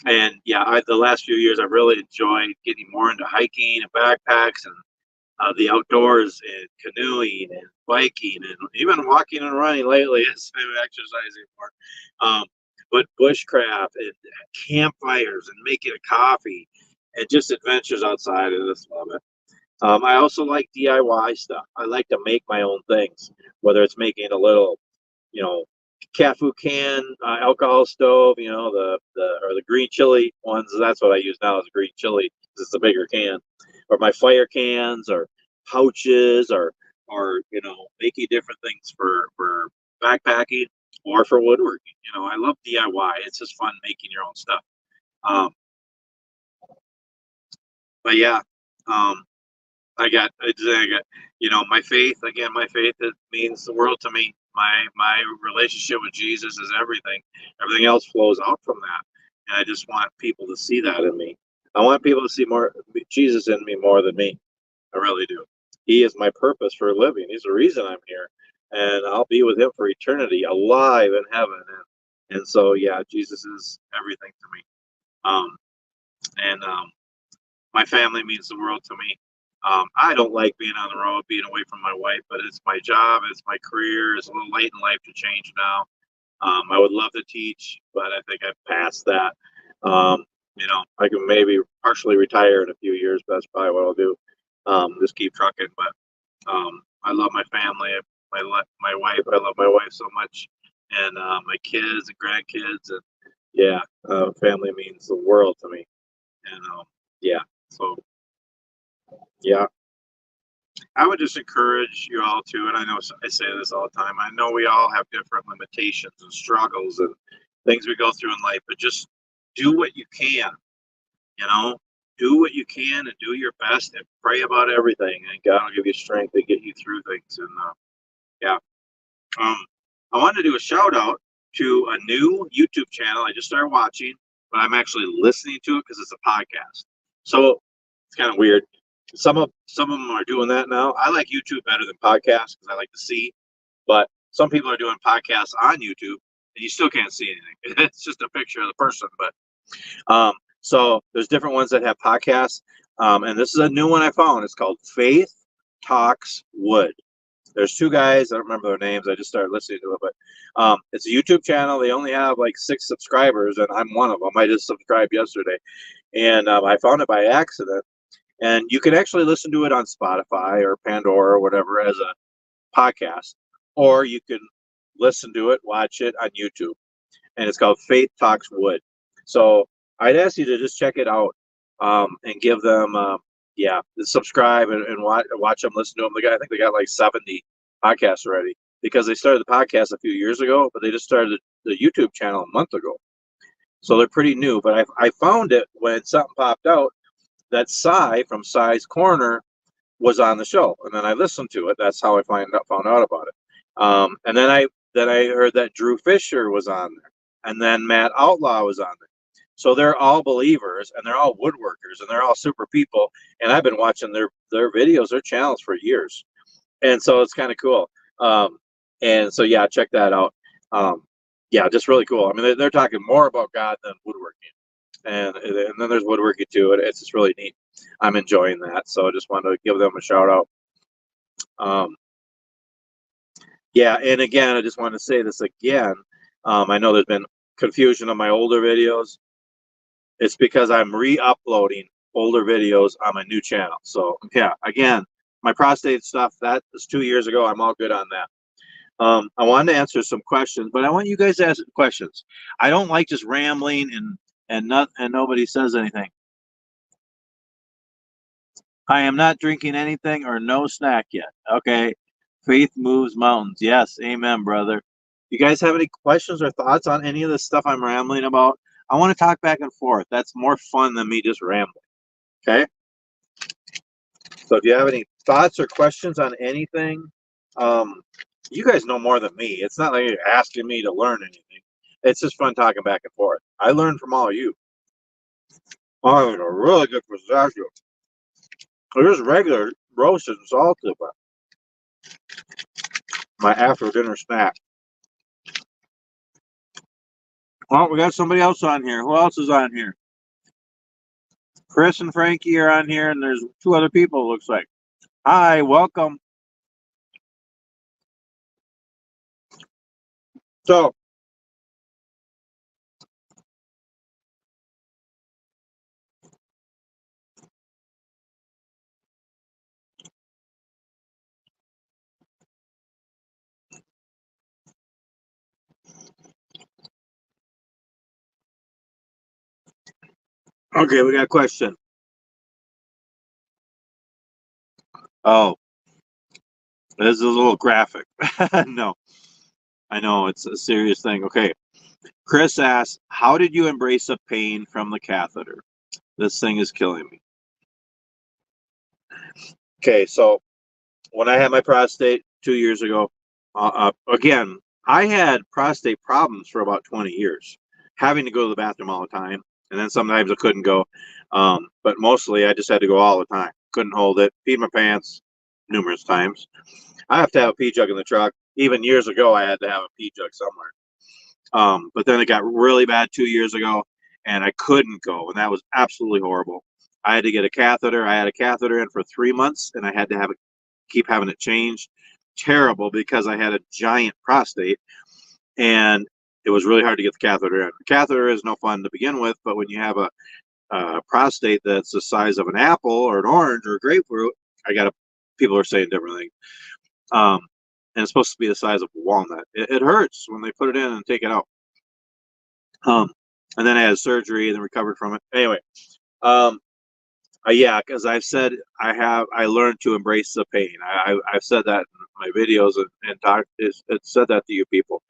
Speaker 1: And yeah, the last few years I've really enjoyed getting more into hiking and backpacks and the outdoors and canoeing and biking and even walking and running lately as I'm exercising more. But bushcraft and campfires and making a coffee and just adventures outside. I just love it. I also like DIY stuff. I like to make my own things, whether it's making a little, Cafu can alcohol stove, the green chili ones. That's what I use now is green chili because it's a bigger can, or my fire cans, or pouches, or making different things for backpacking or for woodworking. I love DIY. It's just fun making your own stuff. But yeah, I got my faith again. My faith, it means the world to me. My relationship with Jesus is everything. Everything else flows out from that, and I just want people to see that in me. I want people to see more Jesus in me more than me. I really do. He is my purpose for living. He's the reason I'm here. and I'll be with him for eternity, alive in heaven. And so, yeah, Jesus is everything to me. And my family means the world to me. I don't like being on the road, being away from my wife, but it's my job, it's my career. It's a little late in life to change now. I would love to teach, but I think I've passed that. I can maybe partially retire in a few years, but that's probably what I'll do. Just keep trucking. But I love my family, my wife. I love my wife so much, and my kids and grandkids, and yeah, family means the world to me. And yeah, so yeah, I would just encourage you all to, and I know I say this all the time. I know we all have different limitations and struggles and things we go through in life, but just do what you can. You know, do what you can and do your best and pray about everything, and God will give you strength to get you through things. And yeah, um, I wanted to do a shout out to a new YouTube channel I just started watching, but I'm actually listening to it because it's a podcast. So it's kind of weird. Some of them are doing that now. I like YouTube better than podcasts because I like to see, but some people are doing podcasts on YouTube and you still can't see anything. It's just a picture of the person. So there's different ones that have podcasts, and this is a new one I found. It's called Faith Talks Wood. There's two guys. I don't remember their names. I just started listening to it, but it's a YouTube channel. They only have like 6 subscribers, and I'm one of them. I just subscribed yesterday, and I found it by accident. And you can actually listen to it on Spotify or Pandora or whatever as a podcast, or you can listen to it, watch it on YouTube. And it's called Faith Talks Wood. So I'd ask you to just check it out and give them, subscribe and watch them, listen to them. I think they got like 70 podcasts already because they started the podcast a few years ago, but they just started the YouTube channel a month ago. So they're pretty new. But I found it when something popped out that Cy from Cy's Corner was on the show, and then I listened to it. That's how I found out about it. And then I heard that Drew Fisher was on there, and then Matt Outlaw was on there. So they're all believers, and they're all woodworkers, and they're all super people. And I've been watching their videos, their channels for years, and so it's kind of cool. And so yeah, check that out. Yeah, just really cool. I mean, they're talking more about God than woodworking, and then there's woodworking too. It's just really neat. I'm enjoying that, so I just wanted to give them a shout out. Yeah, and again, I just want to say this again. I know there's been confusion on my older videos. It's because I'm re-uploading older videos on my new channel. So yeah, again, my prostate stuff, that was 2 years ago. I'm all good on that. I wanted to answer some questions, but I want you guys to ask questions. I don't like just rambling and nobody says anything. I am not drinking anything or no snack yet. Okay. Faith moves mountains. Yes. Amen, brother. You guys have any questions or thoughts on any of the stuff I'm rambling about? I want to talk back and forth. That's more fun than me just rambling. Okay. So if you have any thoughts or questions on anything, you guys know more than me. It's not like you're asking me to learn anything. It's just fun talking back and forth. I learn from all of you. Oh, it's a really good pistachio. There's regular roasted and salted, but my after dinner snack. Well, we got somebody else on here. Who else is on here? Chris and Frankie are on here, and there's 2 other people, it looks like. Hi, welcome. So, okay, we got a question. Oh, this is a little graphic. No, I know it's a serious thing. Okay. Chris asks, how did you embrace the pain from the catheter? This thing is killing me. Okay, so when I had my prostate 2 years ago, again, I had prostate problems for about 20 years, having to go to the bathroom all the time. And then sometimes I couldn't go. But mostly I just had to go all the time. Couldn't hold it, peed my pants numerous times. I have to have a pee jug in the truck. even years ago, I had to have a pee jug somewhere. But then it got really bad 2 years ago, and I couldn't go, and that was absolutely horrible. I had to get a catheter. I had a catheter in for 3 months, and I had to keep having it changed. Terrible, because I had a giant prostate, and it was really hard to get the catheter in. The catheter is no fun to begin with, but when you have a prostate that's the size of an apple or an orange or a grapefruit, people are saying different things. And it's supposed to be the size of a walnut. It hurts when they put it in and take it out. And then I had surgery and then recovered from it. Anyway, yeah, because I've said I learned to embrace the pain. I've said that in my videos and talk. It said that to you people.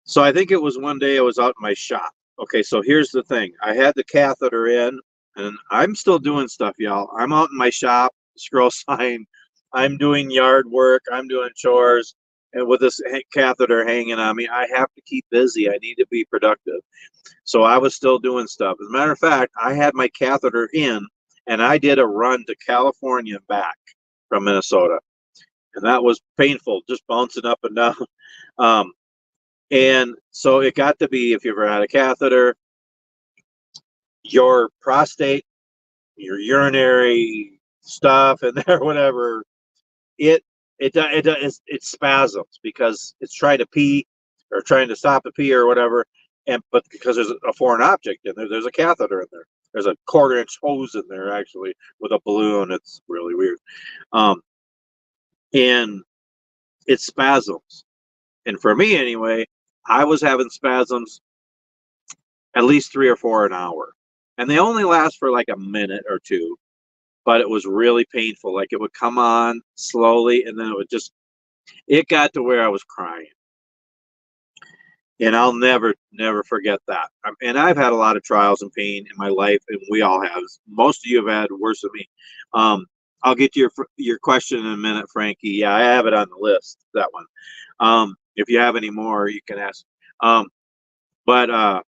Speaker 1: So I think it was one day I was out in my shop. Okay, so here's the thing. I had the catheter in, and I'm still doing stuff, y'all. I'm out in my shop, scroll sign. I'm doing yard work. I'm doing chores. And with this catheter hanging on me, I have to keep busy. I need to be productive. So I was still doing stuff. As a matter of fact, I had my catheter in, and I did a run to California and back from Minnesota. And that was painful, just bouncing up and down. And so it got to be, if you ever had a catheter, your prostate, your urinary stuff in there, whatever, it spasms because it's trying to pee or trying to stop the pee or whatever. But because there's a foreign object in there, there's a catheter in there. There's a 1/4-inch hose in there actually with a balloon. It's really weird. And it spasms. And for me anyway, I was having spasms at least 3 or 4 an hour. And they only last for like a minute or two, but it was really painful. Like it would come on slowly and then it got to where I was crying. And I'll never forget that. And I've had a lot of trials and pain in my life, and we all have. Most of you have had worse than me. I'll get to your question in a minute, Frankie. Yeah, I have it on the list, that one. If you have any more, you can ask. But I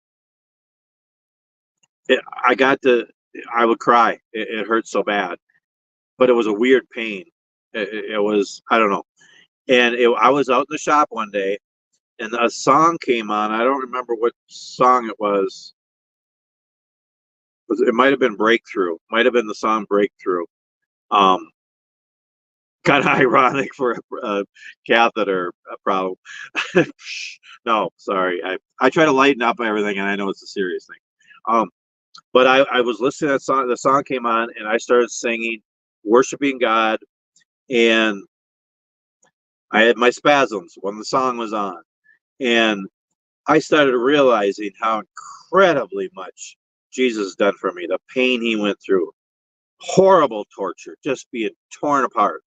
Speaker 1: would cry. It hurt so bad, but it was a weird pain. It was, I don't know. And I was out in the shop one day, and a song came on. I don't remember what song it was. It might have been Breakthrough. Might have been the song Breakthrough. Kind of ironic for a catheter problem. No, sorry. I try to lighten up everything, and I know it's a serious thing. But I was listening to that song. The song came on, and I started singing, worshiping God, and I had my spasms when the song was on. And I started realizing how incredibly much Jesus done for me. The pain he went through, horrible torture, just being torn apart,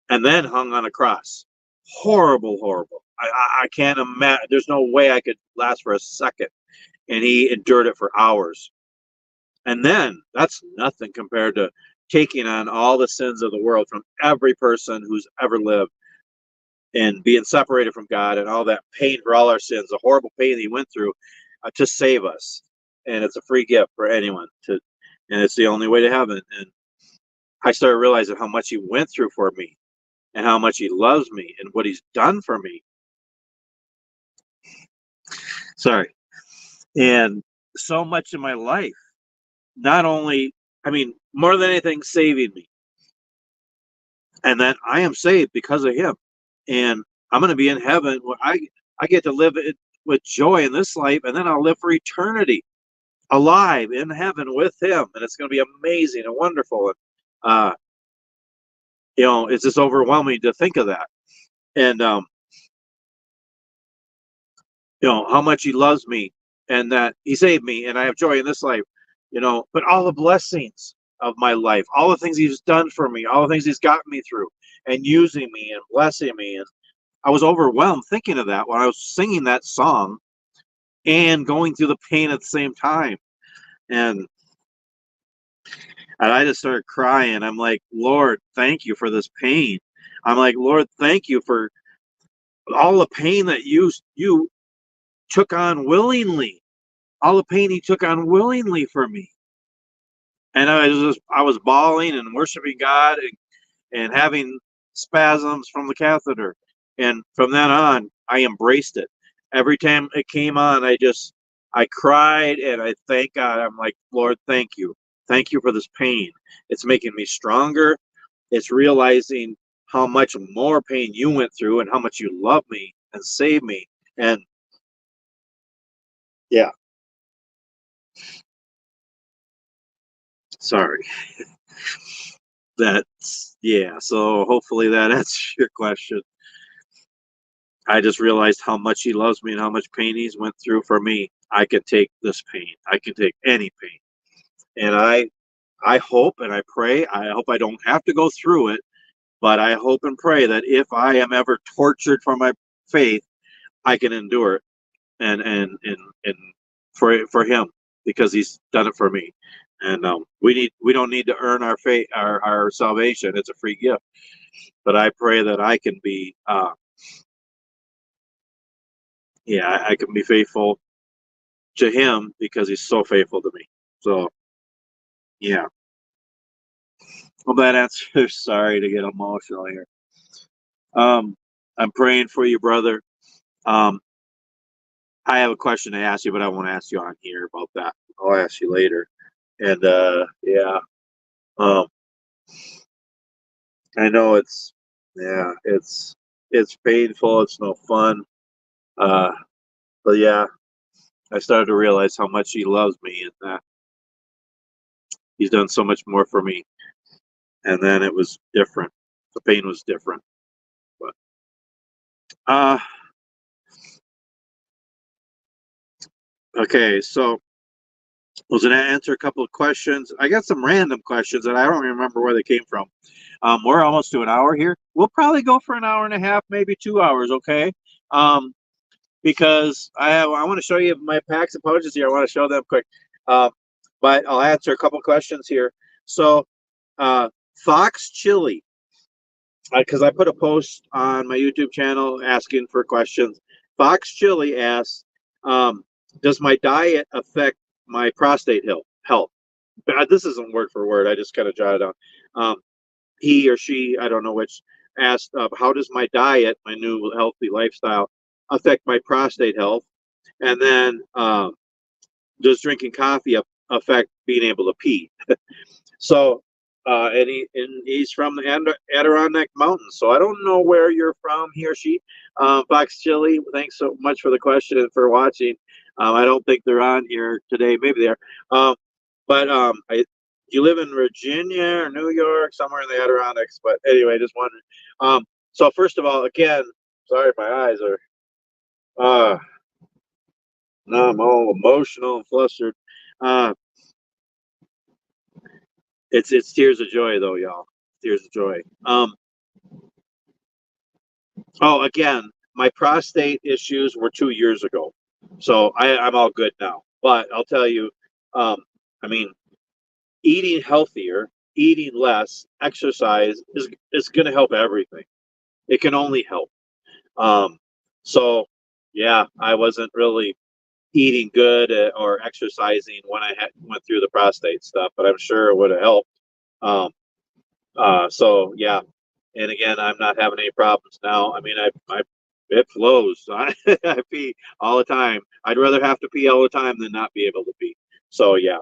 Speaker 1: and then hung on a cross. Horrible, horrible. I can't imagine. There's no way I could last for a second. And he endured it for hours. And then that's nothing compared to taking on all the sins of the world from every person who's ever lived, and being separated from God and all that pain for all our sins, the horrible pain he went through to save us. And it's a free gift for anyone and it's the only way to heaven. And I started realizing how much he went through for me and how much he loves me and what he's done for me. Sorry. And so much in my life, not only, more than anything, saving me. And that I am saved because of him. And I'm going to be in heaven where I get to live it with joy in this life, and then I'll live for eternity alive in heaven with him. And it's going to be amazing and wonderful. And, it's just overwhelming to think of that. And, how much he loves me and that he saved me and I have joy in this life, but all the blessings of my life, all the things he's done for me, all the things he's gotten me through and using me and blessing me. And I was overwhelmed thinking of that when I was singing that song and going through the pain at the same time. And I just started crying. I'm like, Lord, thank you for this pain. I'm like, Lord, thank you for all the pain that you took on willingly, all the pain he took on willingly for me. And I was bawling and worshiping God and having spasms from the catheter. And from then on, I embraced it. Every time it came on, I cried and I thank God. I'm like, Lord, thank you. Thank you for this pain. It's making me stronger. It's realizing how much more pain you went through and how much you love me and saved me. And yeah, sorry. That's, yeah. So hopefully that answers your question. I just realized how much he loves me and how much pain he's went through for me. I can take this pain. I can take any pain. And I hope and I pray, I hope I don't have to go through it, but I hope and pray that if I am ever tortured for my faith, I can endure it and for him because he's done it for me. And we don't need to earn our faith, our salvation. It's a free gift. But I pray that I can be yeah, I can be faithful to him because he's so faithful to me. So yeah. Well, that answer. Sorry to get emotional here. Um, I'm praying for you, brother. Um, I have a question to ask you, but I won't ask you on here about that. I'll ask you later. And yeah, um, I know yeah, it's painful. It's no fun. Uh, but yeah, I started to realize how much he loves me and that he's done so much more for me. And then it was different. The pain was different. But uh, okay, so I was going to answer a couple of questions. I got some random questions that I don't remember where they came from. We're almost to an hour here. We'll probably go for an hour and a half, maybe 2 hours, okay? Um, because I want to show you my packs and pouches here. I want to show them quick. Um, but I'll answer a couple questions here. So, Fox Chili, because I put a post on my YouTube channel asking for questions. Fox Chili asks, does my diet affect my prostate health? This isn't word for word. I just kind of jotted down. Um, he or she, I don't know which, asked, how does my diet, my new healthy lifestyle, affect my prostate health? And then, does drinking coffee affect being able to pee? So, and he's from the Adirondack Mountains. So I don't know where you're from, he or she. Fox Chili, thanks so much for the question and for watching. I don't think they're on here today. Maybe they are. But you live in Virginia or New York, somewhere in the Adirondacks. But anyway, just wondering. So first of all, again, sorry, my eyes are. Uh, now I'm all emotional and flustered. Uh, it's tears of joy though, y'all. Tears of joy. Oh, again, my prostate issues were 2 years ago, so I'm all good now. But I'll tell you, um, I mean, eating healthier, eating less, exercise is going to help everything. It can only help. Um, so yeah, I wasn't really eating good or exercising when I went through the prostate stuff, but I'm sure it would have helped. Um, so yeah, and again, I'm not having any problems now. I mean, I it flows. I pee all the time. I'd rather have to pee all the time than not be able to pee. So yeah,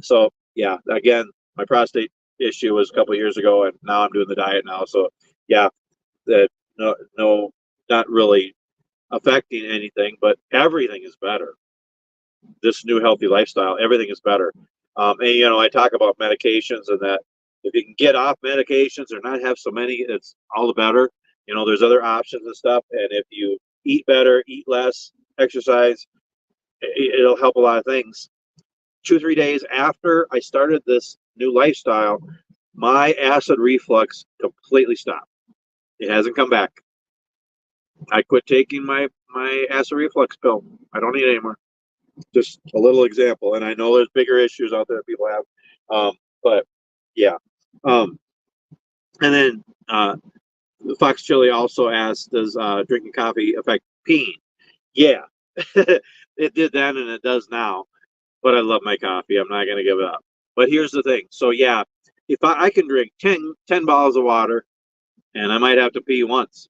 Speaker 1: so yeah, again, my prostate issue was a couple of years ago, and now I'm doing the diet now. So yeah, that no, not really affecting anything, but everything is better. This new healthy lifestyle, everything is better. And I talk about medications and that if you can get off medications or not have so many, it's all the better. There's other options and stuff. And if you eat better, eat less, exercise, it'll help a lot of things. 2-3 days after I started this new lifestyle, my acid reflux completely stopped. It hasn't come back. I quit taking my acid reflux pill. I don't need it anymore. Just a little example, and I know there's bigger issues out there that people have, but yeah. And then Fox Chili also asked, does drinking coffee affect peeing? Yeah, it did then and it does now, but I love my coffee. I'm not going to give it up. But here's the thing. So yeah, if I can drink 10 bottles of water, and I might have to pee once,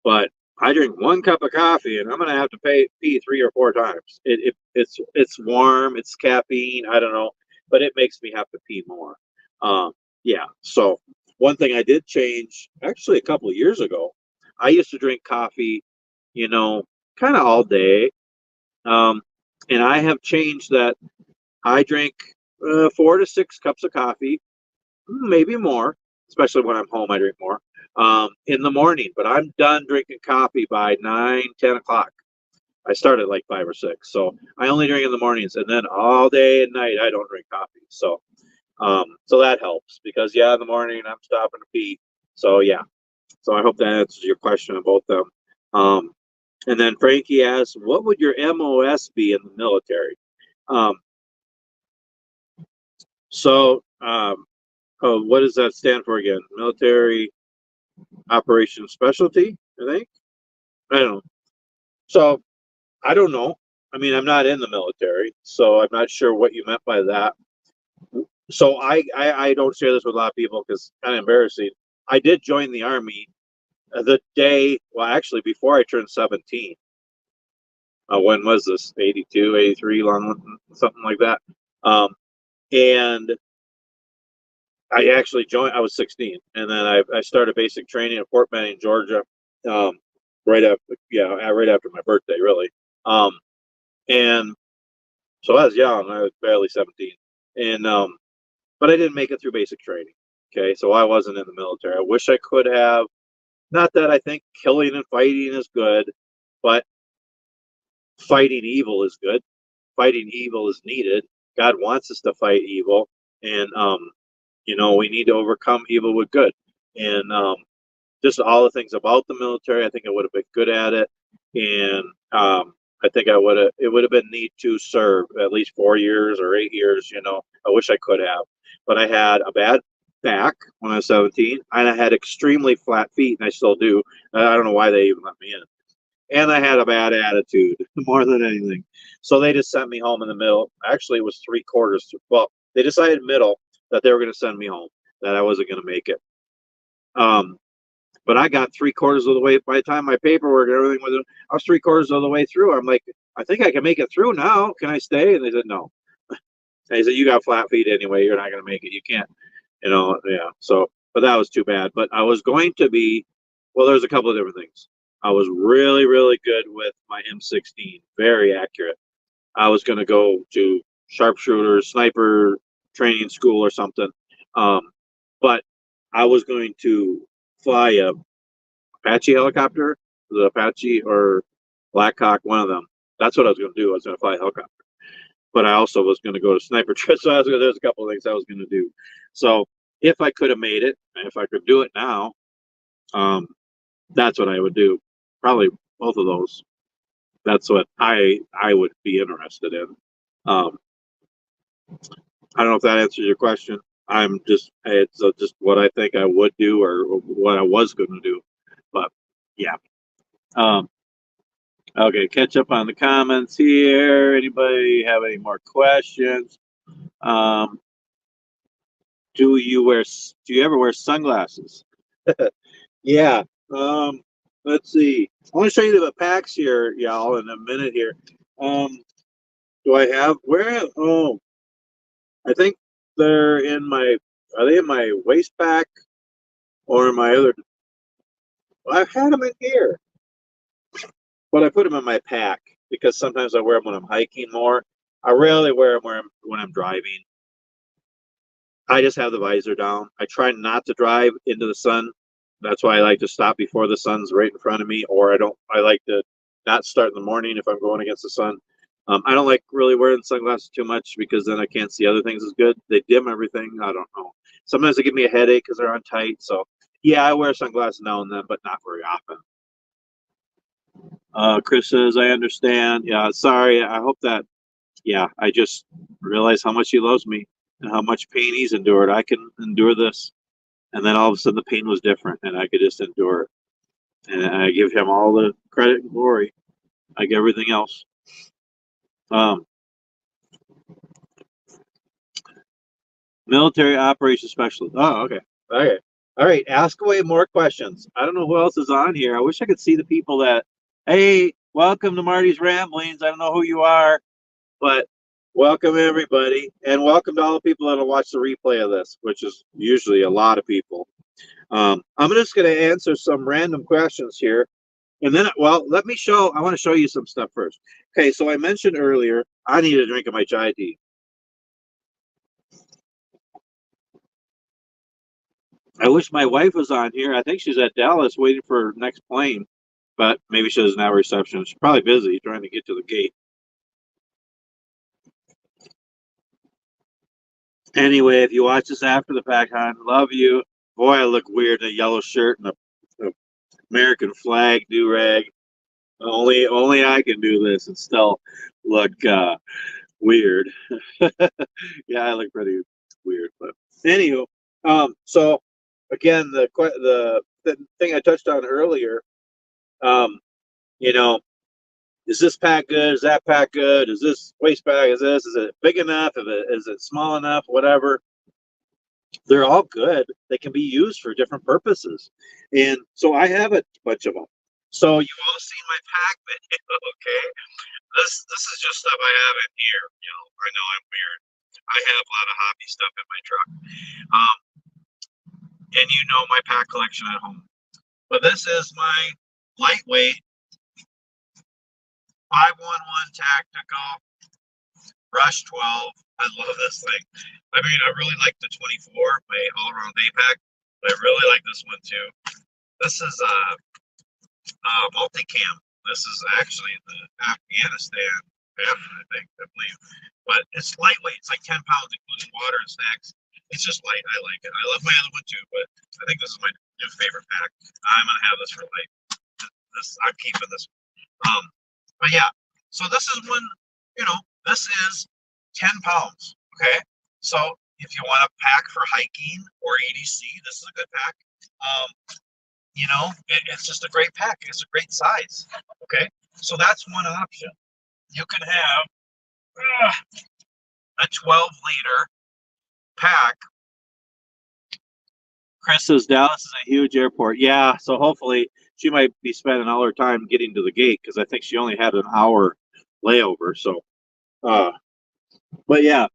Speaker 1: but I drink 1 cup of coffee, and I'm going to have to pee 3 or 4 times. It's warm, it's caffeine, I don't know, but it makes me have to pee more. Yeah. So one thing I did change actually a couple of years ago, I used to drink coffee, you know, kind of all day. Um, and I have changed that. I drink 4 to 6 cups of coffee, maybe more, especially when I'm home. I drink more in the morning, but I'm done drinking coffee by 9, 10 o'clock. I start at like 5 or 6, so I only drink in the mornings, and then all day and night I don't drink coffee. So that helps because yeah, in the morning I'm stopping to pee. So yeah, so I hope that answers your question about them. Um, and then Frankie asks, "What would your MOS be in the military?" Um, so, what does that stand for again? Military Operation Specialty, I think. I don't know. So I don't know. I mean, I'm not in the military, so I'm not sure what you meant by that. So I don't share this with a lot of people because it's kind of embarrassing. I did join the army the day, well, actually before I turned 17. When was this? 82, 83, something like that. Um, and I actually joined. I was 16, and then I started basic training at Fort Benning, Georgia, um, right after my birthday, really. Um, and so I was young. I was barely 17, and but I didn't make it through basic training. Okay, so I wasn't in the military. I wish I could have. Not that I think killing and fighting is good, but fighting evil is good. Fighting evil is needed. God wants us to fight evil, and we need to overcome evil with good. And just all the things about the military, I think I would have been good at it, and I think I would have. It would have been neat to serve at least 4 years or 8 years. I wish I could have, but I had a bad back when I was 17, and I had extremely flat feet, and I still do. I don't know why they even let me in, and I had a bad attitude more than anything. So they just sent me home in the middle. Actually, it was 3 quarters. Well, they decided middle that they were going to send me home, that I wasn't going to make it. Um, but I got 3 quarters of the way. By the time my paperwork and everything was, I was 3 quarters of the way through. I'm like, I think I can make it through now. Can I stay? And they said no. They said you got flat feet anyway. You're not going to make it. You can't. Yeah. So, but that was too bad. But I was going to be. Well, there's a couple of different things. I was really, really good with my M16. Very accurate. I was going to go to sharpshooter, sniper training school or something. Um, but I was going to fly a Apache helicopter, the Apache or Black Hawk, one of them. That's what I was going to do. I was going to fly a helicopter, but I also was going to go to sniper trip. So there's a couple of things I was going to do. So if I could have made it, if I could do it now, um, that's what I would do. Probably both of those. That's what I would be interested in. Um, I don't know if that answers your question. It's just what I think I would do or what I was going to do. But yeah. Um, okay, catch up on the comments here. Anybody have any more questions? Um, do you ever wear sunglasses? Yeah. Um, let's see. I want to show you the packs here, y'all, in a minute here. Um, do I have where? Oh, I think they're in my. Are they in my waist pack or in my other? Well, I've had them in here, but I put them in my pack because sometimes I wear them when I'm hiking more. I rarely wear them when I'm driving. I just have the visor down. I try not to drive into the sun. That's why I like to stop before the sun's right in front of me, or I don't. I like to not start in the morning if I'm going against the sun. I don't like really wearing sunglasses too much because then I can't see other things as good. They dim everything. I don't know. Sometimes they give me a headache because they're on tight. So yeah, I wear sunglasses now and then, but not very often. Chris says, I understand. Yeah, sorry. I hope that, yeah, I just realized how much he loves me and how much pain he's endured. I can endure this. And then all of a sudden the pain was different and I could just endure it. And I give him all the credit and glory, like everything else. Um, Military operations specialist. Oh, okay. Okay. All right. Ask away more questions. I don't know who else is on here. I wish I could see the people that, hey, welcome to Marty's Ramblings. I don't know who you are, but welcome everybody. And welcome to all the people that'll watch the replay of this, which is usually a lot of people. I'm just going to answer some random questions here. And then, well, I want to show you some stuff first. Okay, so I mentioned earlier, I need a drink of my chai tea. I wish my wife was on here. I think she's at Dallas waiting for her next plane, but maybe she doesn't have a reception. She's probably busy trying to get to the gate. Anyway, if you watch this after the fact, hon, love you. Boy, I look weird in a yellow shirt and a American flag do-rag. Only I can do this and still look weird. Yeah, I look pretty weird, but anywho, so again, the thing I touched on earlier, um, you know, is this pack good? Is that pack good? Is this waste bag? Is it big enough? Is it small enough? Whatever. They're all good. They can be used for different purposes, and so I have a bunch of them. So you all seen my pack video, okay? This is just stuff I have in here. I know I'm weird. I have a lot of hobby stuff in my truck. Um, and my pack collection at home. But this is my lightweight 511 Tactical Rush 12. I love this thing. I mean, I really like the 24, my all-around day pack, but I really like this one too. This is a multicam. This is actually the Afghanistan I believe. But it's lightweight. It's like 10 pounds, including water and snacks. It's just light. I like it. I love my other one too, but I think this is my new favorite pack. I'm gonna have this for life. I'm keeping this. But yeah. So this is one. This is 10 pounds. Okay. So if you want to pack for hiking or EDC, this is a good pack. It's just a great pack. It's a great size. Okay. So that's one option. You can have a 12-liter pack. Chris says Dallas is a huge airport. Yeah, so hopefully she might be spending all her time getting to the gate because I think she only had an hour layover. So, but yeah,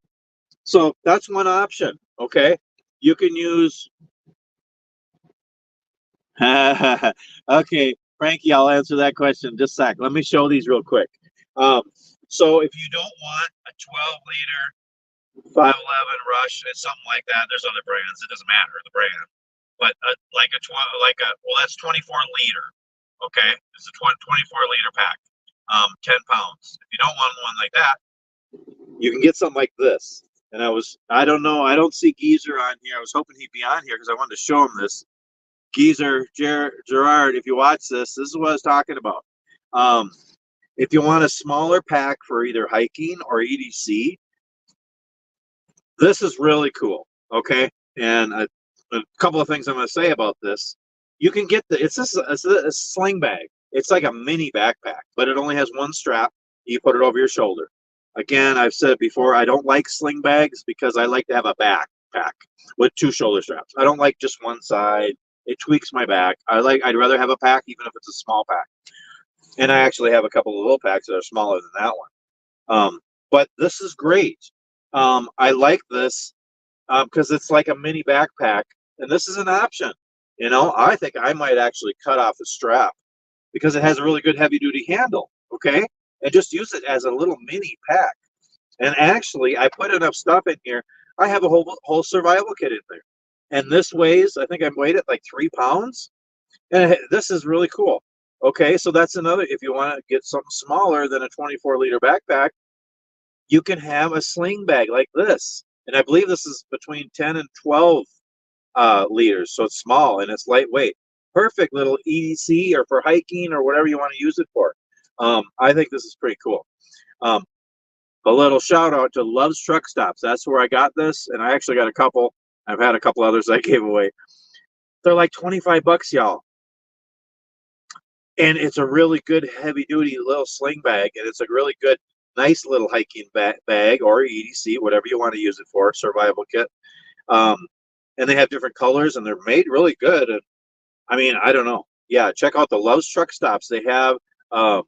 Speaker 1: so that's one option. Okay, you can use. Okay, Frankie, I'll answer that question in just a sec. Let me show these real quick. So if you don't want a 12-liter 511 Rush, it's something like that. There's other brands. It doesn't matter the brand, but that's 24 liter. Okay, it's a 24-liter pack, 10 pounds. If you don't want one like that, you can get something like this. And I don't know, I don't see Geezer on here. I was hoping he'd be on here because I wanted to show him this. Geezer, Gerard, if you watch this is what I was talking about. If you want a smaller pack for either hiking or EDC, this is really cool. Okay, and a couple of things I'm going to say about this. You can get it's a sling bag. It's like a mini backpack, but it only has one strap. You put it over your shoulder. Again, I've said it before, I don't like sling bags because I like to have a backpack with two shoulder straps. I don't like just one side. It tweaks my back. I'd rather have a pack even if it's a small pack. And I actually have a couple of little packs that are smaller than that one. But this is great. I like this because it's like a mini backpack, and this is an option. I think I might actually cut off the strap because it has a really good heavy-duty handle, okay? And just use it as a little mini pack. And actually, I put enough stuff in here. I have a whole survival kit in there. And this weighs, I think I weighed it like 3 pounds. And this is really cool. Okay, so that's another, if you want to get something smaller than a 24-liter backpack, you can have a sling bag like this. And I believe this is between 10 and 12 liters, so it's small and it's lightweight. Perfect little EDC or for hiking or whatever you want to use it for. I think this is pretty cool. A little shout out to Love's Truck Stops. That's where I got this, and I actually got a couple. I've had a couple others I gave away. They're like 25 bucks, y'all. And it's a really good heavy-duty little sling bag, and it's a really good, nice little hiking bag or EDC, whatever you want to use it for, survival kit. And they have different colors, and they're made really good. And I mean, I don't know. Yeah, check out the Love's Truck Stops. Um,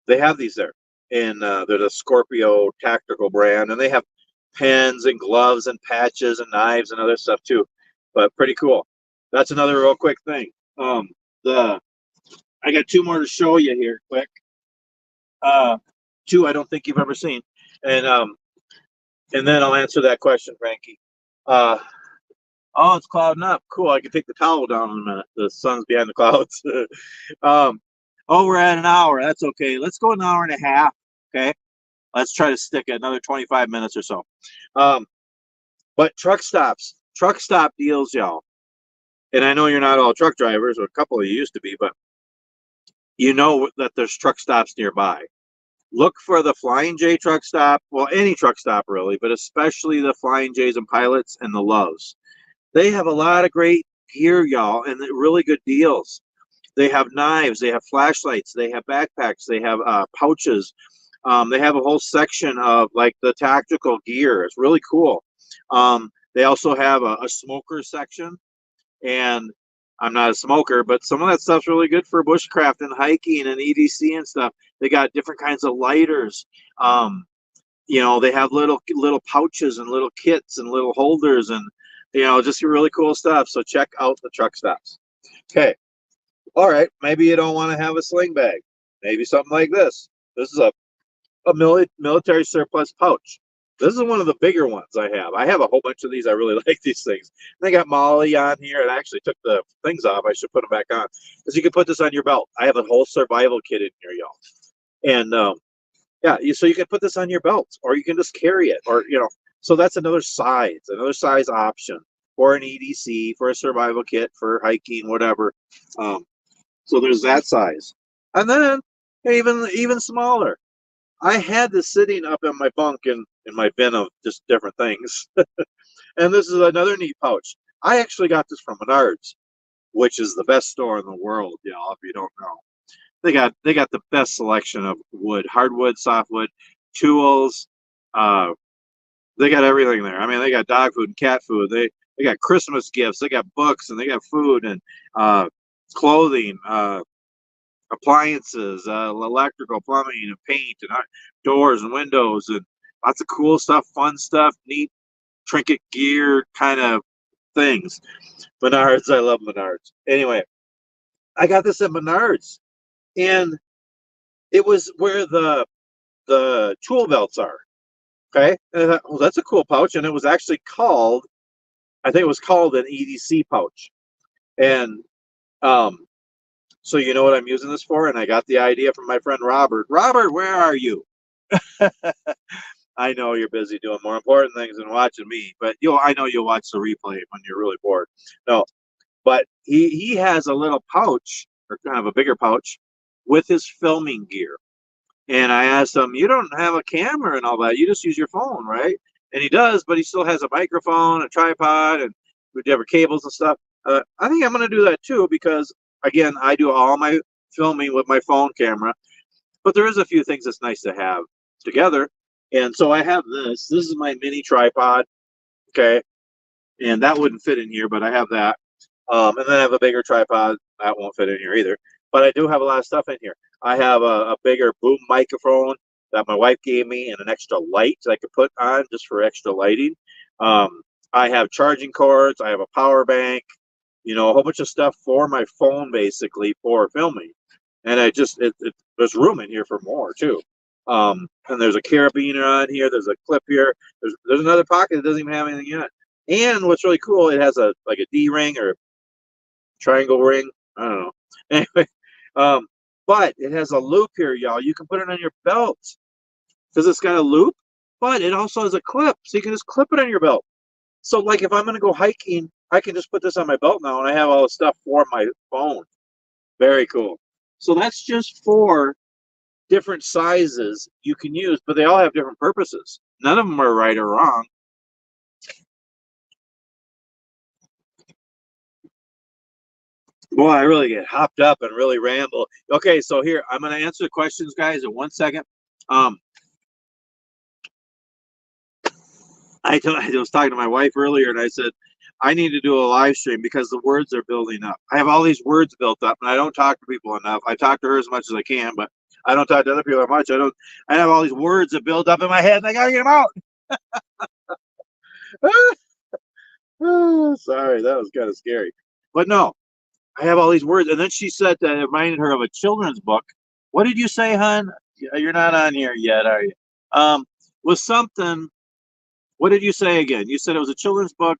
Speaker 1: they have these there, and they're the Scorpio tactical brand, and they have pens and gloves and patches and knives and other stuff too. But pretty cool. That's another real quick thing. The I got two more to show you here, quick. Uh, Two I don't think you've ever seen, and then I'll answer that question, Frankie. Uh, oh, it's clouding up. Cool. I can take the towel down in a minute. The sun's behind the clouds. um, oh, we're at an hour. That's okay. Let's go an hour and a half. Okay. Let's try to stick it another 25 minutes or so. Um, but truck stop deals, y'all. And I know you're not all truck drivers, or a couple of you used to be, but you know that there's truck stops nearby. Look for the Flying J truck stop. Well, any truck stop really, but especially the Flying J's and Pilots and the Loves. They have a lot of great gear, y'all, and really good deals. They have knives, they have flashlights, they have backpacks, they have pouches. They have a whole section of like the tactical gear. It's really cool. They also have a smoker section, and I'm not a smoker, but some of that stuff's really good for bushcraft and hiking and EDC and stuff. They got different kinds of lighters. They have little pouches and little kits and little holders, and just really cool stuff. So check out the truck stops. Okay. All right. Maybe you don't want to have a sling bag. Maybe something like this. This is a military surplus pouch. This is one of the bigger ones I have. I have a whole bunch of these. I really like these things. They got Molly on here. And I actually took the things off. I should put them back on. Because you can put this on your belt. I have a whole survival kit in here, y'all. And yeah, so you can put this on your belt, or you can just carry it, or So that's another size option for an EDC, for a survival kit, for hiking, whatever. So there's that size, and then even smaller. I had this sitting up in my bunk in my bin of just different things, and this is another neat pouch. I actually got this from Menards, which is the best store in the world, y'all. If you don't know. They got the best selection of wood, hardwood, softwood, tools. Uh, they got everything there. I mean, they got dog food and cat food. They got Christmas gifts. They got books, and they got food and clothing, appliances, electrical, plumbing, and paint, and doors and windows, and lots of cool stuff, fun stuff, neat trinket gear kind of things. Menards, I love Menards. Anyway, I got this at Menards, and it was where the tool belts are. Okay, and I thought, well, that's a cool pouch, and it was actually called, I think it was called an EDC pouch, and so you know what I'm using this for, and I got the idea from my friend Robert. Robert, where are you? I know you're busy doing more important things than watching me, but I know you'll watch the replay when you're really bored. No, but he has a little pouch, or kind of a bigger pouch, with his filming gear. And I asked him, "You don't have a camera and all that. You just use your phone, right?" And he does, but he still has a microphone, a tripod, and different cables and stuff. I think I'm going to do that too, because again, I do all my filming with my phone camera. But there is a few things that's nice to have together. And so I have this. This is my mini tripod. Okay. And that wouldn't fit in here, but I have that. And then I have a bigger tripod. That won't fit in here either. But I do have a lot of stuff in here. I have a bigger boom microphone that my wife gave me, and an extra light that I could put on just for extra lighting. I have charging cords. I have a power bank. A whole bunch of stuff for my phone, basically, for filming. And there's room in here for more too. And there's a carabiner on here. There's a clip here. There's another pocket that doesn't even have anything in it. And what's really cool, it has a D ring or triangle ring. I don't know. Anyway, but it has a loop here, y'all. You can put it on your belt because it's got a loop, but it also has a clip, so you can just clip it on your belt. So, like, if I'm going to go hiking, I can just put this on my belt now, and I have all the stuff for my phone. Very cool. So that's just 4 different sizes you can use, but they all have different purposes. None of them are right or wrong. Boy, I really get hopped up and really ramble. Okay, so here, I'm going to answer the questions, guys, in 1 second. I was talking to my wife earlier, and I said I need to do a live stream because the words are building up. I have all these words built up, and I don't talk to people enough. I talk to her as much as I can, but I don't talk to other people that much. I don't. I have all these words that build up in my head, and I gotta get them out. Sorry, that was kind of scary, but no, I have all these words. And then she said that it reminded her of a children's book. What did you say, hon? You're not on here yet, are you? Um, was something. What did you say again? You said it was a children's book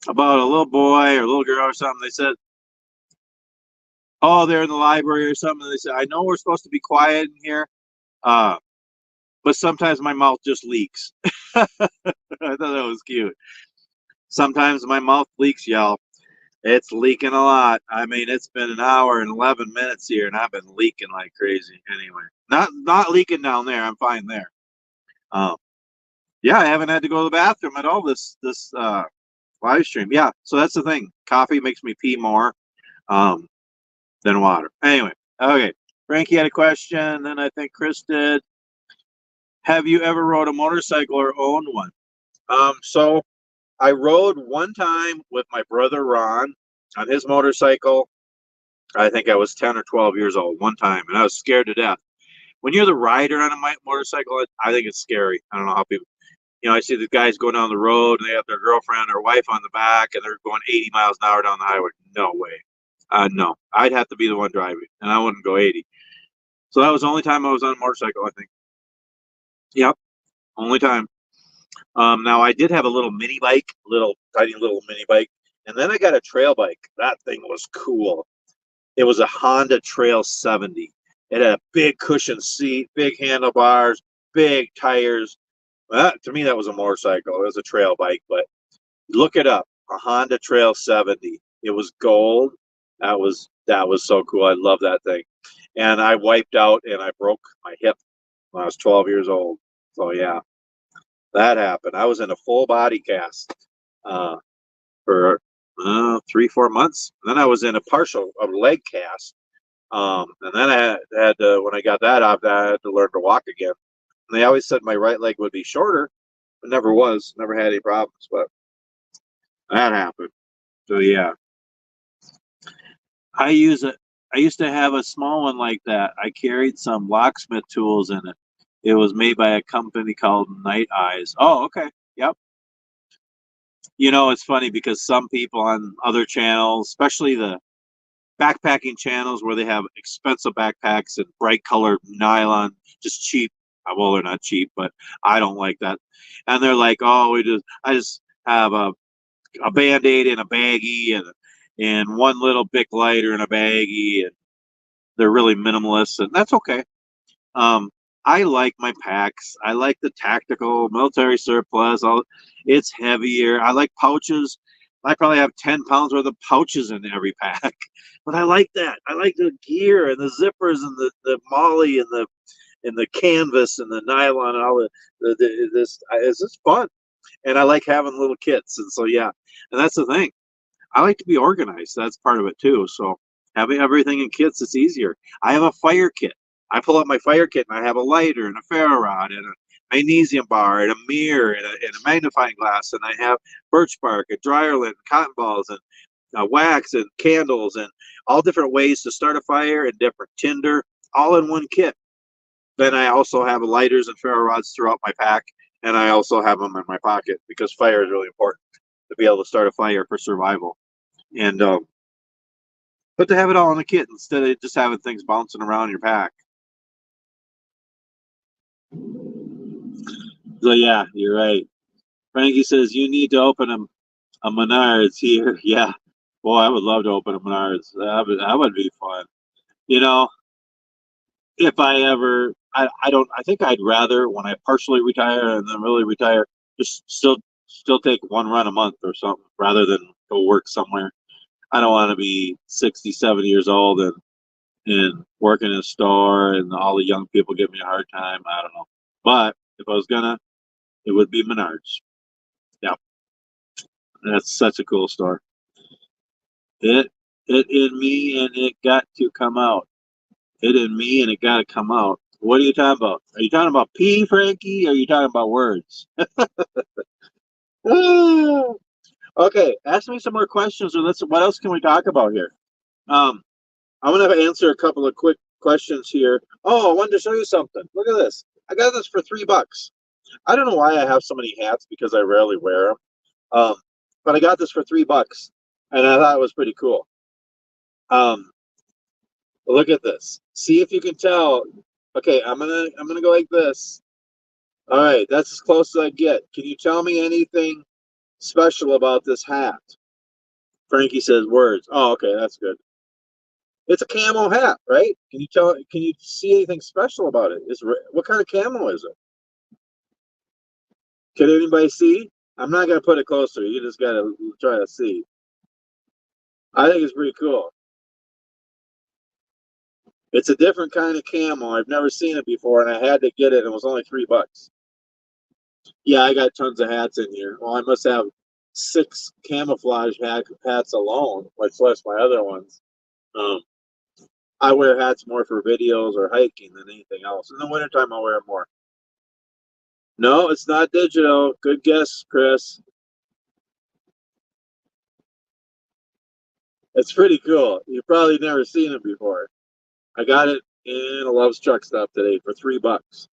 Speaker 1: about a little boy or a little girl or something. They said, oh, they're in the library or something. They said, I know we're supposed to be quiet in here, uh, but sometimes my mouth just leaks. I thought that was cute. Sometimes my mouth leaks, y'all. It's leaking a lot. I mean, it's been an hour and 11 minutes here, and I've been leaking like crazy. Anyway, not leaking down there. I'm fine there. Um, yeah, I haven't had to go to the bathroom at all this live stream. Yeah, so that's the thing. Coffee makes me pee more um, than water. Anyway, okay. Frankie had a question, then I think Chris did. Have you ever rode a motorcycle or owned one? So I rode one time with my brother Ron on his motorcycle. I think I was 10 or 12 years old one time, and I was scared to death. When you're the rider on a motorcycle, I think it's scary. I don't know how people, I see the guys going down the road and they have their girlfriend or wife on the back and they're going 80 miles an hour down the highway. No way. No, I'd have to be the one driving, and I wouldn't go 80. So that was the only time I was on a motorcycle, I think. Yep, only time. Now I did have a little mini bike, little tiny little mini bike, and then I got a trail bike. That thing was cool. It was a Honda Trail 70. It had a big cushion seat, big handlebars, big tires. Well, to me, that was a motorcycle. It was a trail bike, but look it up. A Honda Trail 70. It was gold. That was so cool. I love that thing. And I wiped out and I broke my hip when I was 12 years old. So yeah, that happened. I was in a full body cast uh, for 3-4 months. And then I was in a leg cast. And then I had to, when I got that off, I had to learn to walk again. And they always said my right leg would be shorter. It never was. Never had any problems, but that happened. So yeah, I use it. I used to have a small one like that. I carried some locksmith tools in it. It was made by a company called Night Eyes. Oh, okay. Yep. It's funny because some people on other channels, especially the backpacking channels where they have expensive backpacks and bright colored nylon, just cheap. Well, they're not cheap, but I don't like that. And they're like, oh, I just have a Band-Aid in a baggie and one little Bic lighter in a baggie, and they're really minimalist, and that's okay. Um, I like my packs. I like the tactical military surplus. It's heavier. I like pouches. I probably have 10 pounds worth of pouches in every pack, but I like that. I like the gear and the zippers and the molly and the canvas and the nylon and all it's just fun. And I like having little kits. And so, yeah, and that's the thing. I like to be organized. That's part of it too. So having everything in kits, it's easier. I have a fire kit. I pull out my fire kit and I have a lighter and a ferro rod and a magnesium bar and a mirror and a magnifying glass, and I have birch bark and dryer lint and cotton balls and wax and candles and all different ways to start a fire and different tinder, all in one kit. Then I also have lighters and ferro rods throughout my pack, and I also have them in my pocket because fire is really important to be able to start a fire for survival. And but to have it all in a kit instead of just having things bouncing around your pack. So yeah, you're right. Frankie says you need to open a Menards here. Yeah. Boy, I would love to open a Menards. That would be fun. You know, if I ever, I don't, I think I'd rather when I partially retire and then really retire, just still take one run a month or something rather than go work somewhere. I don't want to be 67 years old and work in a store and all the young people give me a hard time. I don't know. But if I was gonna, it would be Menards. Yeah, that's such a cool store. It in me and it got to come out. It in me and it got to come out. What are you talking about? Are you talking about pee, Frankie? Or are you talking about words? Okay, ask me some more questions, or let's. What else can we talk about here? Um, I'm gonna answer a couple of quick questions here. Oh, I wanted to show you something. Look at this. I got this for $3. I don't know why I have so many hats because I rarely wear them. But I got this for $3, and I thought it was pretty cool. Um, look at this. See if you can tell. Okay, I'm gonna go like this. All right, that's as close as I get. Can you tell me anything special about this hat? Frankie says words. Oh, okay, that's good. It's a camo hat, right? Can you tell? Can you see anything special about it? What kind of camo is it? Can anybody see? I'm not gonna put it closer. You just gotta try to see. I think it's pretty cool. It's a different kind of camo. I've never seen it before, and I had to get it. It was only $3. Yeah, I got tons of hats in here. Well, I must have 6 camouflage hats alone, much less my other ones. Um, I wear hats more for videos or hiking than anything else. In the wintertime, I wear them more. No, it's not digital. Good guess, Chris. It's pretty cool. You've probably never seen it before. I got it in a Love's Truck Stop today for $3.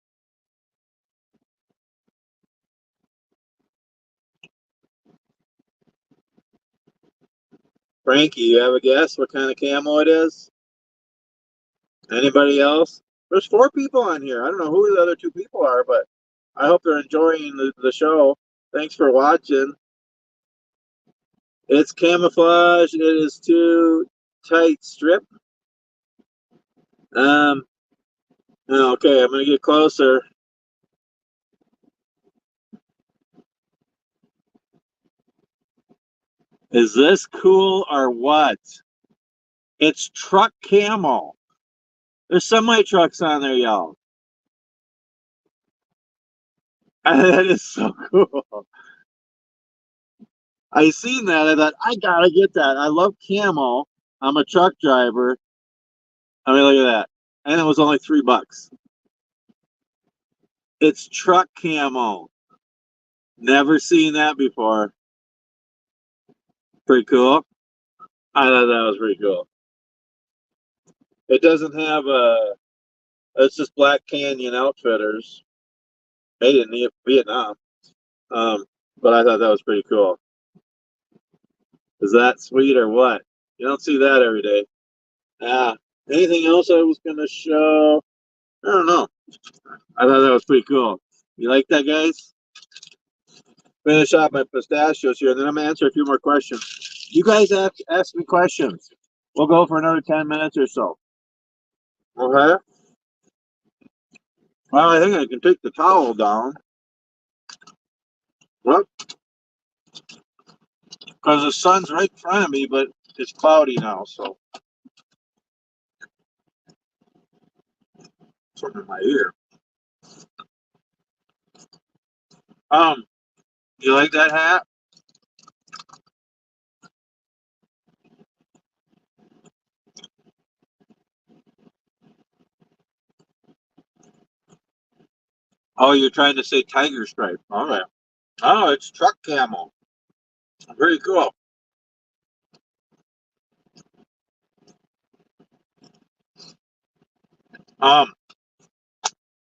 Speaker 1: Frankie, you have a guess what kind of camo it is? Anybody else? There's 4 people on here. I don't know who the other 2 people are, but I hope they're enjoying the show. Thanks for watching. It's camouflage. It is too tight strip. Um, okay, I'm gonna get closer. Is this cool or what? It's truck camo. There's semi trucks on there, y'all. That is so cool. I seen that. I thought I gotta get that. I love camo. I'm a truck driver. I mean, look at that. And it was only $3. It's truck camo. Never seen that before. Pretty cool. I thought that was pretty cool. It doesn't have a. It's just Black Canyon Outfitters, made in Vietnam. But I thought that was pretty cool. Is that sweet or what? You don't see that every day. Ah, anything else I was gonna show? I don't know. I thought that was pretty cool. You like that, guys? Finish off my pistachios here, and then I'm gonna answer a few more questions. You guys ask me questions. We'll go for another 10 minutes or so. Okay. Well, I think I can take the towel down. Well, because the sun's right in front of me, but it's cloudy now, so something in my ear. Um, you like that hat? Oh, you're trying to say tiger stripe. All right. Oh, it's truck camo. Very cool. Um,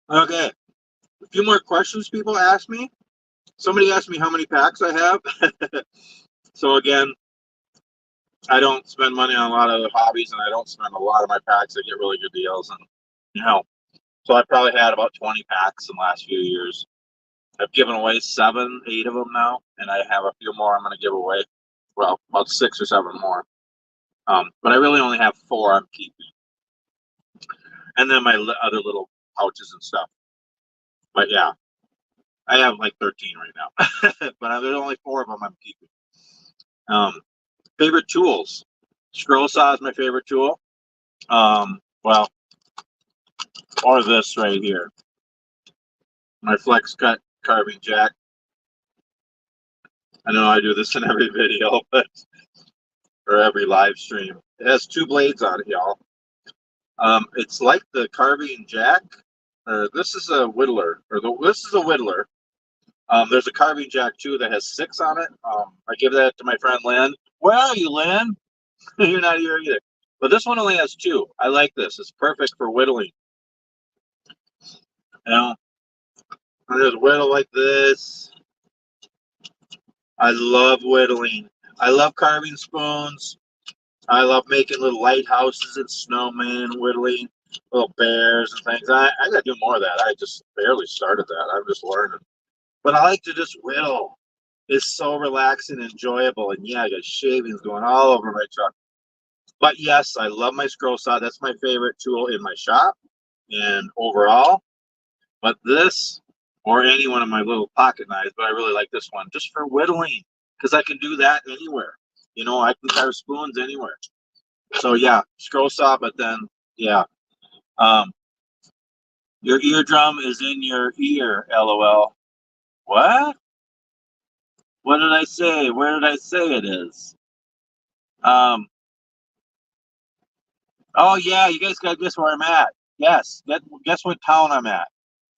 Speaker 1: okay. A few more questions people ask me. Somebody asked me how many packs I have. So again, I don't spend money on a lot of other hobbies, and I don't spend a lot of my packs. I get really good deals, and you know, so I probably had about 20 packs in the last few years. I've given away 7, 8 of them now, and I have a few more I'm going to give away. Well, about 6 or 7 more. But I really only have 4 I'm keeping, and then my other little pouches and stuff. But yeah, I have like 13 right now, but there's only 4 of them I'm keeping. Um, favorite tools. Scroll saw is my favorite tool. Well, or this right here, my flex cut carving jack. I know I do this in every video, but or every live stream. It has 2 blades on it, y'all. It's like the carving jack, This is a whittler, this is a whittler. There's a carving jack too that has 6 on it. I give that to my friend Lynn. Where are you, Lynn? You're not here either. But this one only has 2. I like this. It's perfect for whittling. You know, I just whittle like this. I love whittling. I love carving spoons. I love making little lighthouses and snowmen, whittling little bears and things. I got to do more of that. I just barely started that. I'm just learning. But I like to just whittle. It's so relaxing and enjoyable. And yeah, I got shavings going all over my truck. But yes, I love my scroll saw. That's my favorite tool in my shop and overall. But this, or any one of my little pocket knives, but I really like this one just for whittling because I can do that anywhere. You know, I can carve spoons anywhere. So yeah, scroll saw, but then yeah, um, your eardrum is in your ear. LOL. What? What did I say? Where did I say it is? Um. Oh yeah, you guys gotta guess where I'm at. Yes. Guess what town I'm at.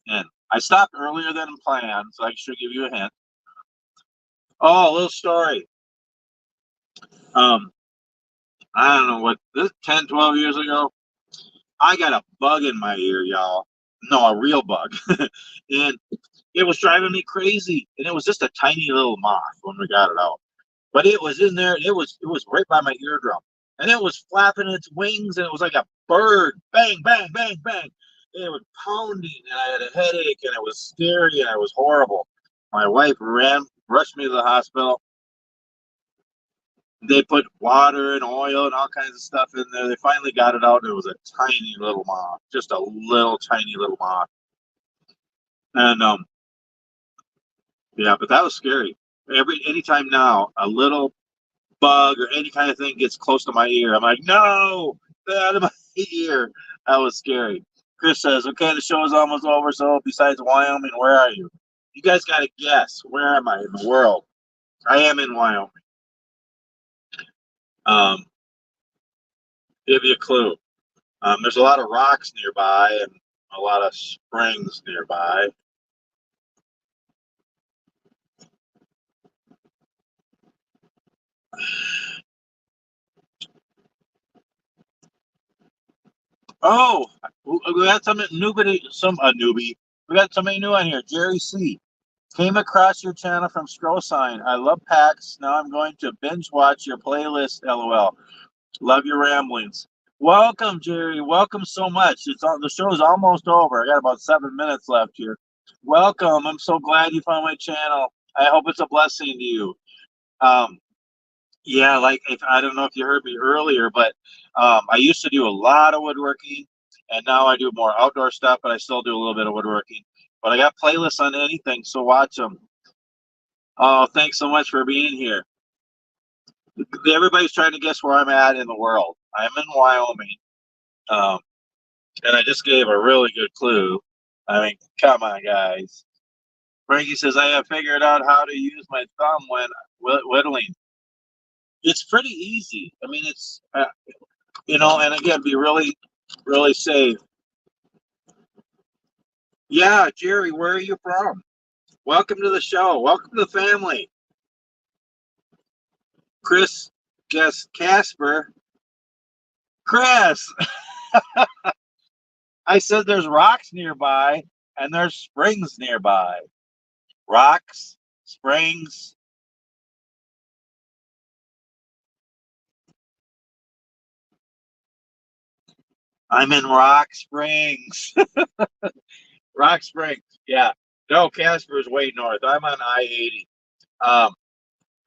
Speaker 1: And I stopped earlier than planned, so I should give you a hint. Oh, a little story. Um, I don't know what this 10, 12 years ago. I got a bug in my ear, y'all. No, a real bug. And it was driving me crazy. And it was just a tiny little moth when we got it out. But it was in there, and it was right by my eardrum. And it was flapping its wings, and it was like a bird. Bang, bang, bang, bang. And it was pounding, and I had a headache, and it was scary, and it was horrible. My wife rushed me to the hospital. They put water and oil and all kinds of stuff in there. They finally got it out, and it was a tiny little moth, just a little tiny little moth. And yeah, but that was scary. Anytime now, a little bug or any kind of thing gets close to my ear, I'm like, no, get out of my ear. That was scary. Chris says, okay, the show is almost over. So besides Wyoming, where are you? You guys got to guess. Where am I in the world? I am in Wyoming. Um, give you a clue. There's a lot of rocks nearby and a lot of springs nearby. Oh, we got some newbie, a newbie. We got somebody new on here. Jerry C. Came across your channel from Scroll Sign. I love packs. Now I'm going to binge watch your playlist. LOL. Love your ramblings. Welcome, Jerry. Welcome so much. The show is almost over. I got about 7 minutes left here. Welcome. I'm so glad you found my channel. I hope it's a blessing to you. Um, yeah, like if I don't know if you heard me earlier, but I used to do a lot of woodworking, and now I do more outdoor stuff, but I still do a little bit of woodworking. But I got playlists on anything, so watch them. Oh, thanks so much for being here. Everybody's trying to guess where I'm at in the world. I'm in Wyoming, um, and I just gave a really good clue. I mean, come on, guys. Frankie says I have figured out how to use my thumb when whittling. It's pretty easy. I mean, it's and again, be really, really safe. Yeah, Jerry, where are you from? Welcome to the show. Welcome to the family. Chris, guess Casper. Chris, I said there's rocks nearby and there's springs nearby. Rocks, springs. I'm in Rock Springs. Rock Springs. Yeah. No, Casper's way north. I'm on I-80. Um,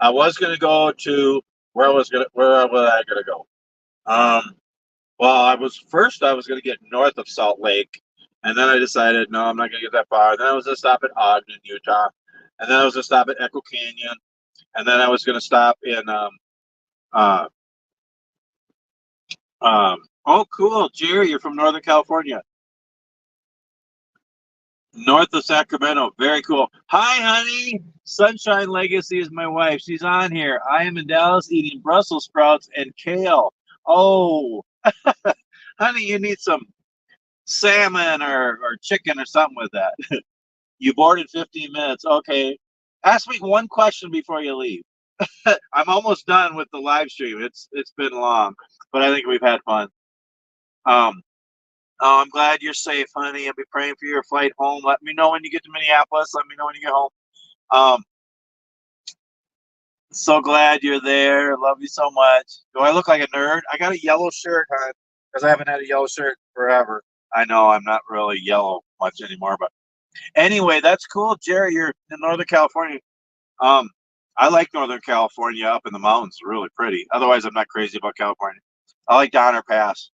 Speaker 1: I was gonna go to where was I gonna go? Um, well, I was gonna get north of Salt Lake, and then I decided no, I'm not gonna get that far. Then I was gonna stop at Ogden, Utah, and then I was gonna stop at Echo Canyon, and then I was gonna stop in uh oh cool, Jerry, you're from Northern California. North of Sacramento. Very cool. Hi, honey. Sunshine Legacy is my wife. She's on here. I am in Dallas eating Brussels sprouts and kale. Oh, honey, you need salmon or chicken or something with that. You boarded 15 minutes. Okay. Ask me one question before you leave. I'm almost done with the live stream. It's been long, but I think we've had fun. Um, oh, I'm glad you're safe, honey. I'll be praying for your flight home. Let me know when you get to Minneapolis. Let me know when you get home. Um, so glad you're there. Love you so much. Do I look like a nerd? I got a yellow shirt, hon, because I haven't had a yellow shirt forever. I know I'm not really yellow much anymore, but anyway, that's cool, Jerry. You're in Northern California. Um, I like Northern California up in the mountains, really pretty. Otherwise, I'm not crazy about California. I like Donner Pass.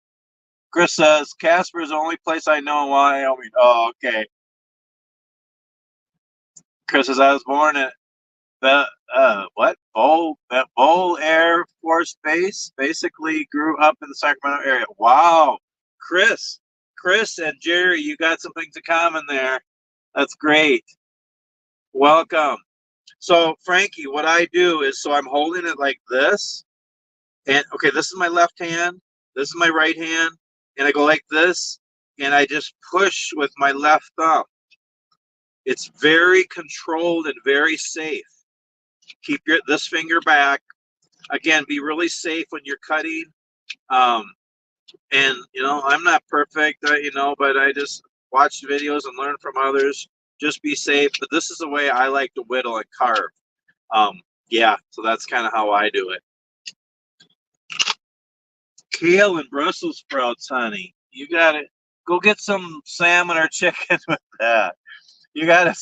Speaker 1: Chris says Casper is the only place I know in Wyoming. Oh, okay. Chris says I was born at the what Bowl Air Force Base. Basically, grew up in the Sacramento area. Wow, Chris, Chris and Jerry, you got some things in common there. That's great. Welcome. So, Frankie, what I do is, so I'm holding it like this, and okay, this is my left hand, this is my right hand, and I go like this, and I just push with my left thumb. It's very controlled and very safe. Keep this finger back. Again, be really safe when you're cutting. Um, and I'm not perfect, but I just watch videos and learn from others. Just be safe. But this is the way I like to whittle and carve. Yeah, so that's kind of how I do it. Kale and Brussels sprouts, honey. You got to go get some salmon or chicken with that. You got to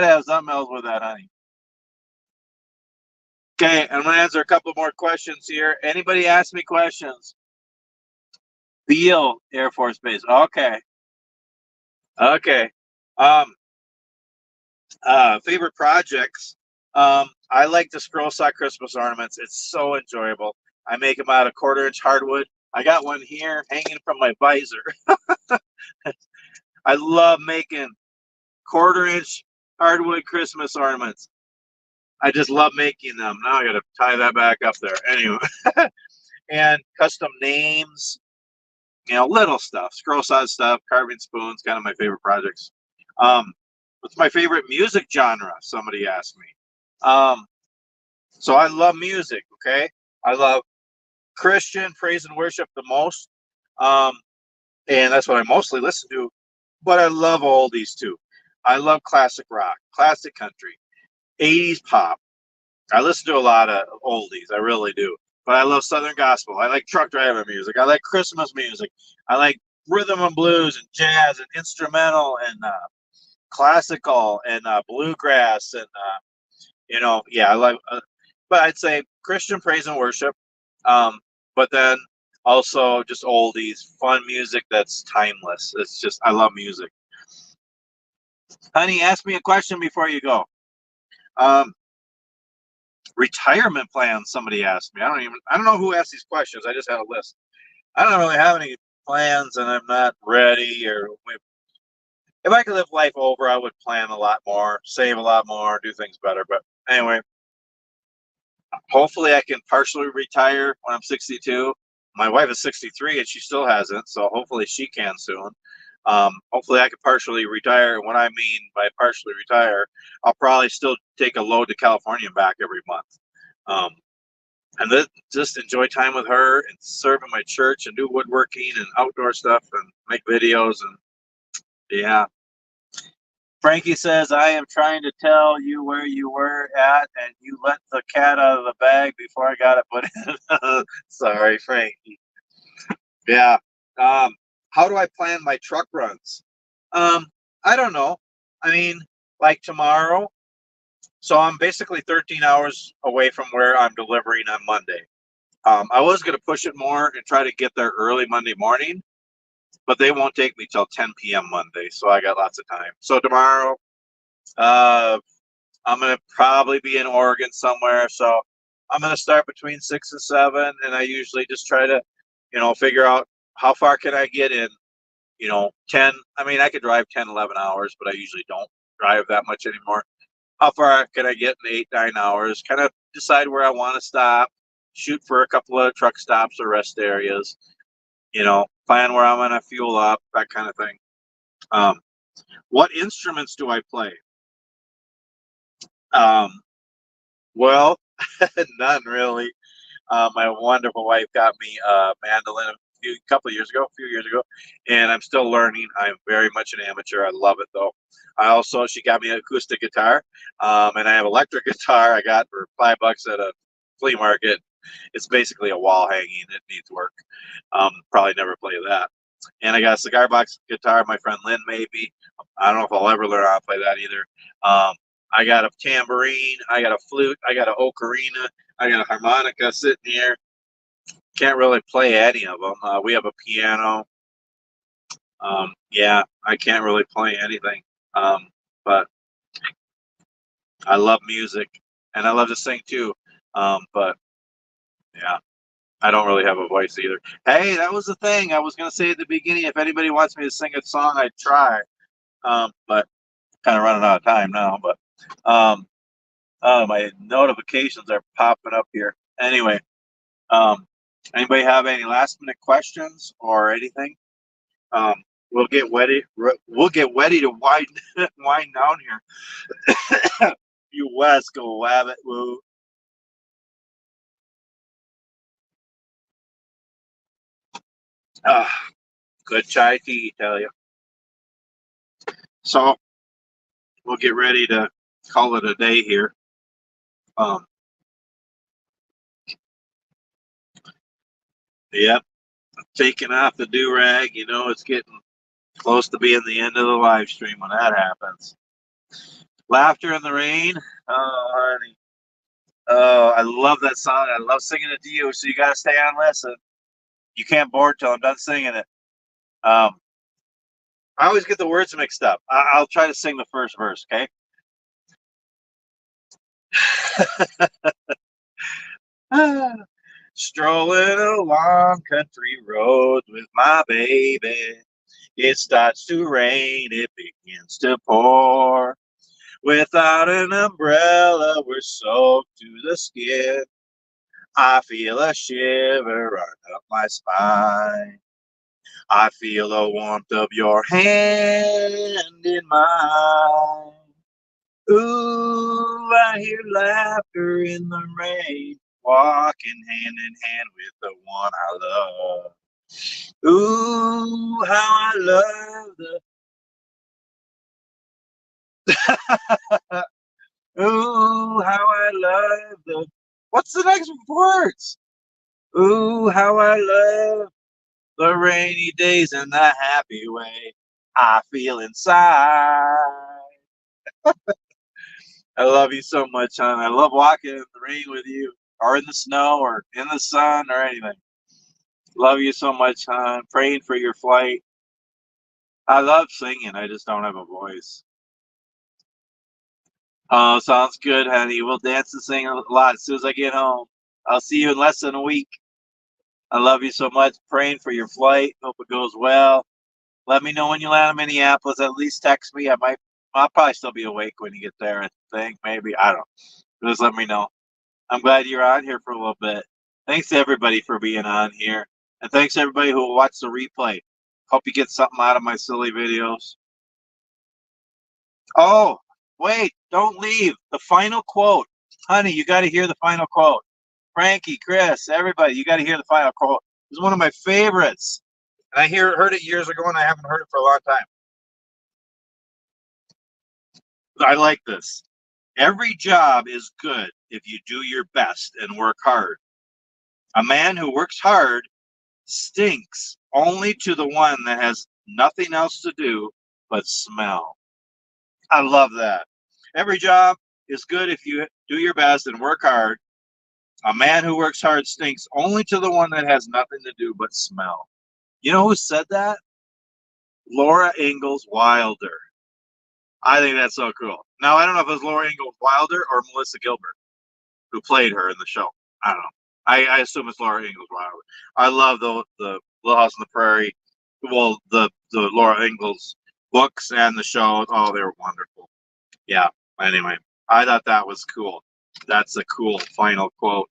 Speaker 1: have something else with that, honey. Okay, I'm gonna answer a couple more questions here. Anybody ask me questions? Beale Air Force Base. Okay. Okay. Um, favorite projects. I like the scroll saw Christmas ornaments. It's so enjoyable. I make them out of 1/4-inch hardwood. I got one here hanging from my visor. I love making 1/4-inch hardwood Christmas ornaments. I just love making them. Now I got to tie that back up there. Anyway, and custom names, little stuff, scroll saw stuff, carving spoons, kind of my favorite projects. What's my favorite music genre? Somebody asked me. So I love music. Okay, I love Christian praise and worship the most, and that's what I mostly listen to. But I love oldies too. I love classic rock, classic country, 80s pop. I listen to a lot of oldies. I really do. But I love Southern gospel. I like truck driver music. I like Christmas music. I like rhythm and blues and jazz and instrumental and classical and bluegrass and yeah, I like. But I'd say Christian praise and worship. But then also just oldies, fun music that's timeless. It's just I love music. Honey, ask me a question before you go. Um, Retirement plans, somebody asked me. I don't know who asked these questions. I just had a list. I don't really have any plans, and I'm not ready. Or if I could live life over, I would plan a lot more, save a lot more, do things better. But anyway, hopefully I can partially retire when I'm 62. My wife is 63 and she still hasn't, so hopefully she can soon. Hopefully I can partially retire. And what I mean by partially retire, I'll probably still take a load to California and back every month. Um, and then just enjoy time with her and serve in my church and do woodworking and outdoor stuff and make videos. And yeah. Frankie says, I am trying to tell you where you were at, and you let the cat out of the bag before I got it put in. Sorry, Frankie. Yeah. How do I plan my truck runs? I don't know. I mean, like tomorrow. So I'm basically 13 hours away from where I'm delivering on Monday. I was going to push it more and try to get there early Monday morning, but they won't take me till 10 p.m. Monday. So I got lots of time. So tomorrow, uh, I'm going to probably be in Oregon somewhere. So I'm going to start between 6 and 7. And I usually just try to, figure out how far can I get in, 10. I mean, I could drive 10, 11 hours, but I usually don't drive that much anymore. How far can I get in 8, 9 hours? Kind of decide where I want to stop, shoot for a couple of truck stops or rest areas, plan where I'm gonna fuel up, that kind of thing. Um, what instruments do I play? Um, well, none really. My wonderful wife got me a mandolin a few years ago, and I'm still learning. I'm very much an amateur. I love it though. She got me an acoustic guitar, and I have electric guitar I got for $5 at a flea market. It's basically a wall hanging. It needs work. Probably never play that. And I got a cigar box guitar. My friend Lynn made me. I don't know if I'll ever learn how to play that either. Um, I got a tambourine. I got a flute. I got an ocarina. I got a harmonica sitting here. Can't really play any of them. We have a piano. Yeah, I can't really play anything. Um, but I love music and I love to sing too. But yeah, I don't really have a voice either. Hey, that was the thing I was gonna say at the beginning. If anybody wants me to sing a song, I'd try. But kind of running out of time now. But um, my notifications are popping up here. Anyway, um, anybody have any last minute questions or anything? Um, we'll get ready. We'll get ready to wind wind down here. You West go wabbit woo. Ah, good chai tea, tell you. So we'll get ready to call it a day here. Um, yep, taking off the do rag. You know, it's getting close to being the end of the live stream when that happens. Laughter in the rain. Oh, honey. Oh, I love that song. I love singing it to you. So you got to stay on and listen. You can't board till I'm done singing it. Um, I always get the words mixed up. I'll try to sing the first verse, okay? Strolling along country roads with my baby. It starts to rain, it begins to pour. Without an umbrella, we're soaked to the skin. I feel a shiver run up my spine. I feel the warmth of your hand in mine. Ooh, I hear laughter in the rain, walking hand in hand with the one I love. Ooh, how I love the. Ooh, how I love the. What's the next words? Ooh, how I love the rainy days in the happy way I feel inside. I love you so much, hon. I love walking in the rain with you, or in the snow, or in the sun, or anything. Love you so much, hon. Praying for your flight. I love singing. I just don't have a voice. Oh, sounds good, honey. We'll dance and sing a lot as soon as I get home. I'll see you in less than a week. I love you so much. Praying for your flight. Hope it goes well. Let me know when you land in Minneapolis. At least text me. I'll probably still be awake when you get there. I think maybe I don't know. Just let me know. I'm glad you're on here for a little bit. Thanks to everybody for being on here, and thanks to everybody who will watch the replay. Hope you get something out of my silly videos. Oh, wait! Don't leave. The final quote, honey. You got to hear the final quote. Frankie, Chris, everybody, you got to hear the final quote. It's one of my favorites, and heard it years ago, and I haven't heard it for a long time. I like this. Every job is good if you do your best and work hard. A man who works hard stinks only to the one that has nothing else to do but smell. I love that. Every job is good if you do your best and work hard. A man who works hard stinks only to the one that has nothing to do but smell. You know who said that? Laura Ingalls Wilder. I think that's so cool. Now, I don't know if it was Laura Ingalls Wilder or Melissa Gilbert who played her in the show. I don't know. I assume it's Laura Ingalls Wilder. I love the Little House on the Prairie. Well, the Laura Ingalls books and the show. Oh, they were wonderful. Yeah. Anyway, I thought that was cool. That's a cool final quote.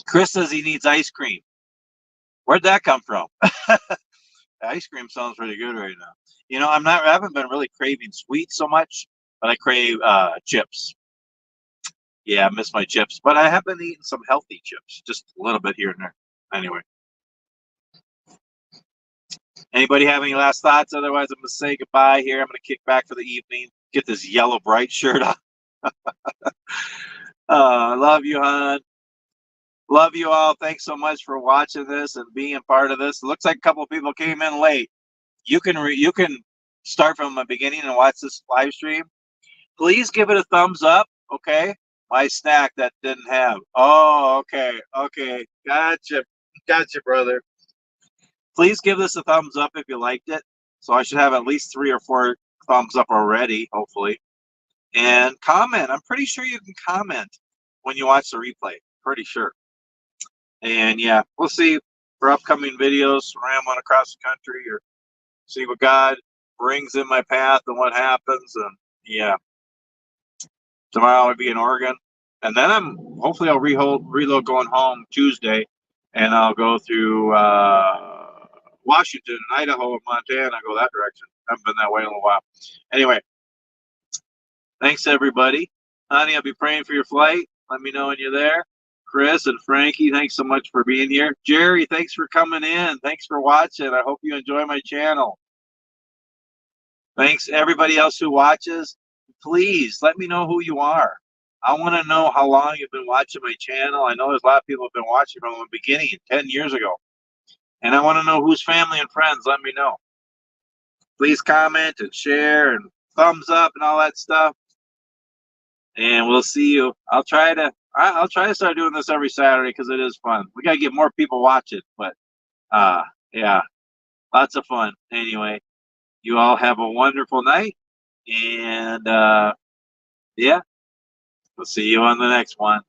Speaker 1: Chris says he needs ice cream. Where'd that come from? Ice cream sounds pretty good right now. You know, I haven't been really craving sweets so much, but I crave chips. Yeah, I miss my chips, but I have been eating some healthy chips, just a little bit here and there. Anyway, anybody have any last thoughts? Otherwise, I'm gonna say goodbye here. I'm gonna kick back for the evening. Get this yellow bright shirt on. Love you, hon. Love you all. Thanks so much for watching this and being part of this. It looks like a couple of people came in late. You can start from the beginning and watch this live stream. Please give it a thumbs up, okay? My snack that didn't have. Oh, okay, okay. Gotcha, brother. Please give this a thumbs up if you liked it. So I should have at least 3 or 4 thumbs up already, hopefully. And comment. I'm pretty sure you can comment when you watch the replay. Pretty sure. And yeah, we'll see for upcoming videos, rambling across the country, or see what God brings in my path and what happens. And yeah, tomorrow I'll be in Oregon, and then hopefully I'll reload going home Tuesday, and I'll go through Washington and Idaho and Montana. Go that direction. I haven't been that way in a little while. Anyway, thanks everybody. Honey, I'll be praying for your flight. Let me know when you're there. Chris and Frankie, thanks so much for being here. Jerry, thanks for coming in. Thanks for watching. I hope you enjoy my channel. Thanks everybody else who watches. Please let me know who you are. I want to know how long you've been watching my channel. I know there's a lot of people who have been watching from the beginning 10 years ago. And I want to know who's family and friends. Let me know. Please comment and share and thumbs up and all that stuff. And we'll see you. I'll try to start doing this every Saturday because it is fun. We got to get more people watching, but yeah, lots of fun. Anyway, you all have a wonderful night, and yeah, we'll see you on the next one.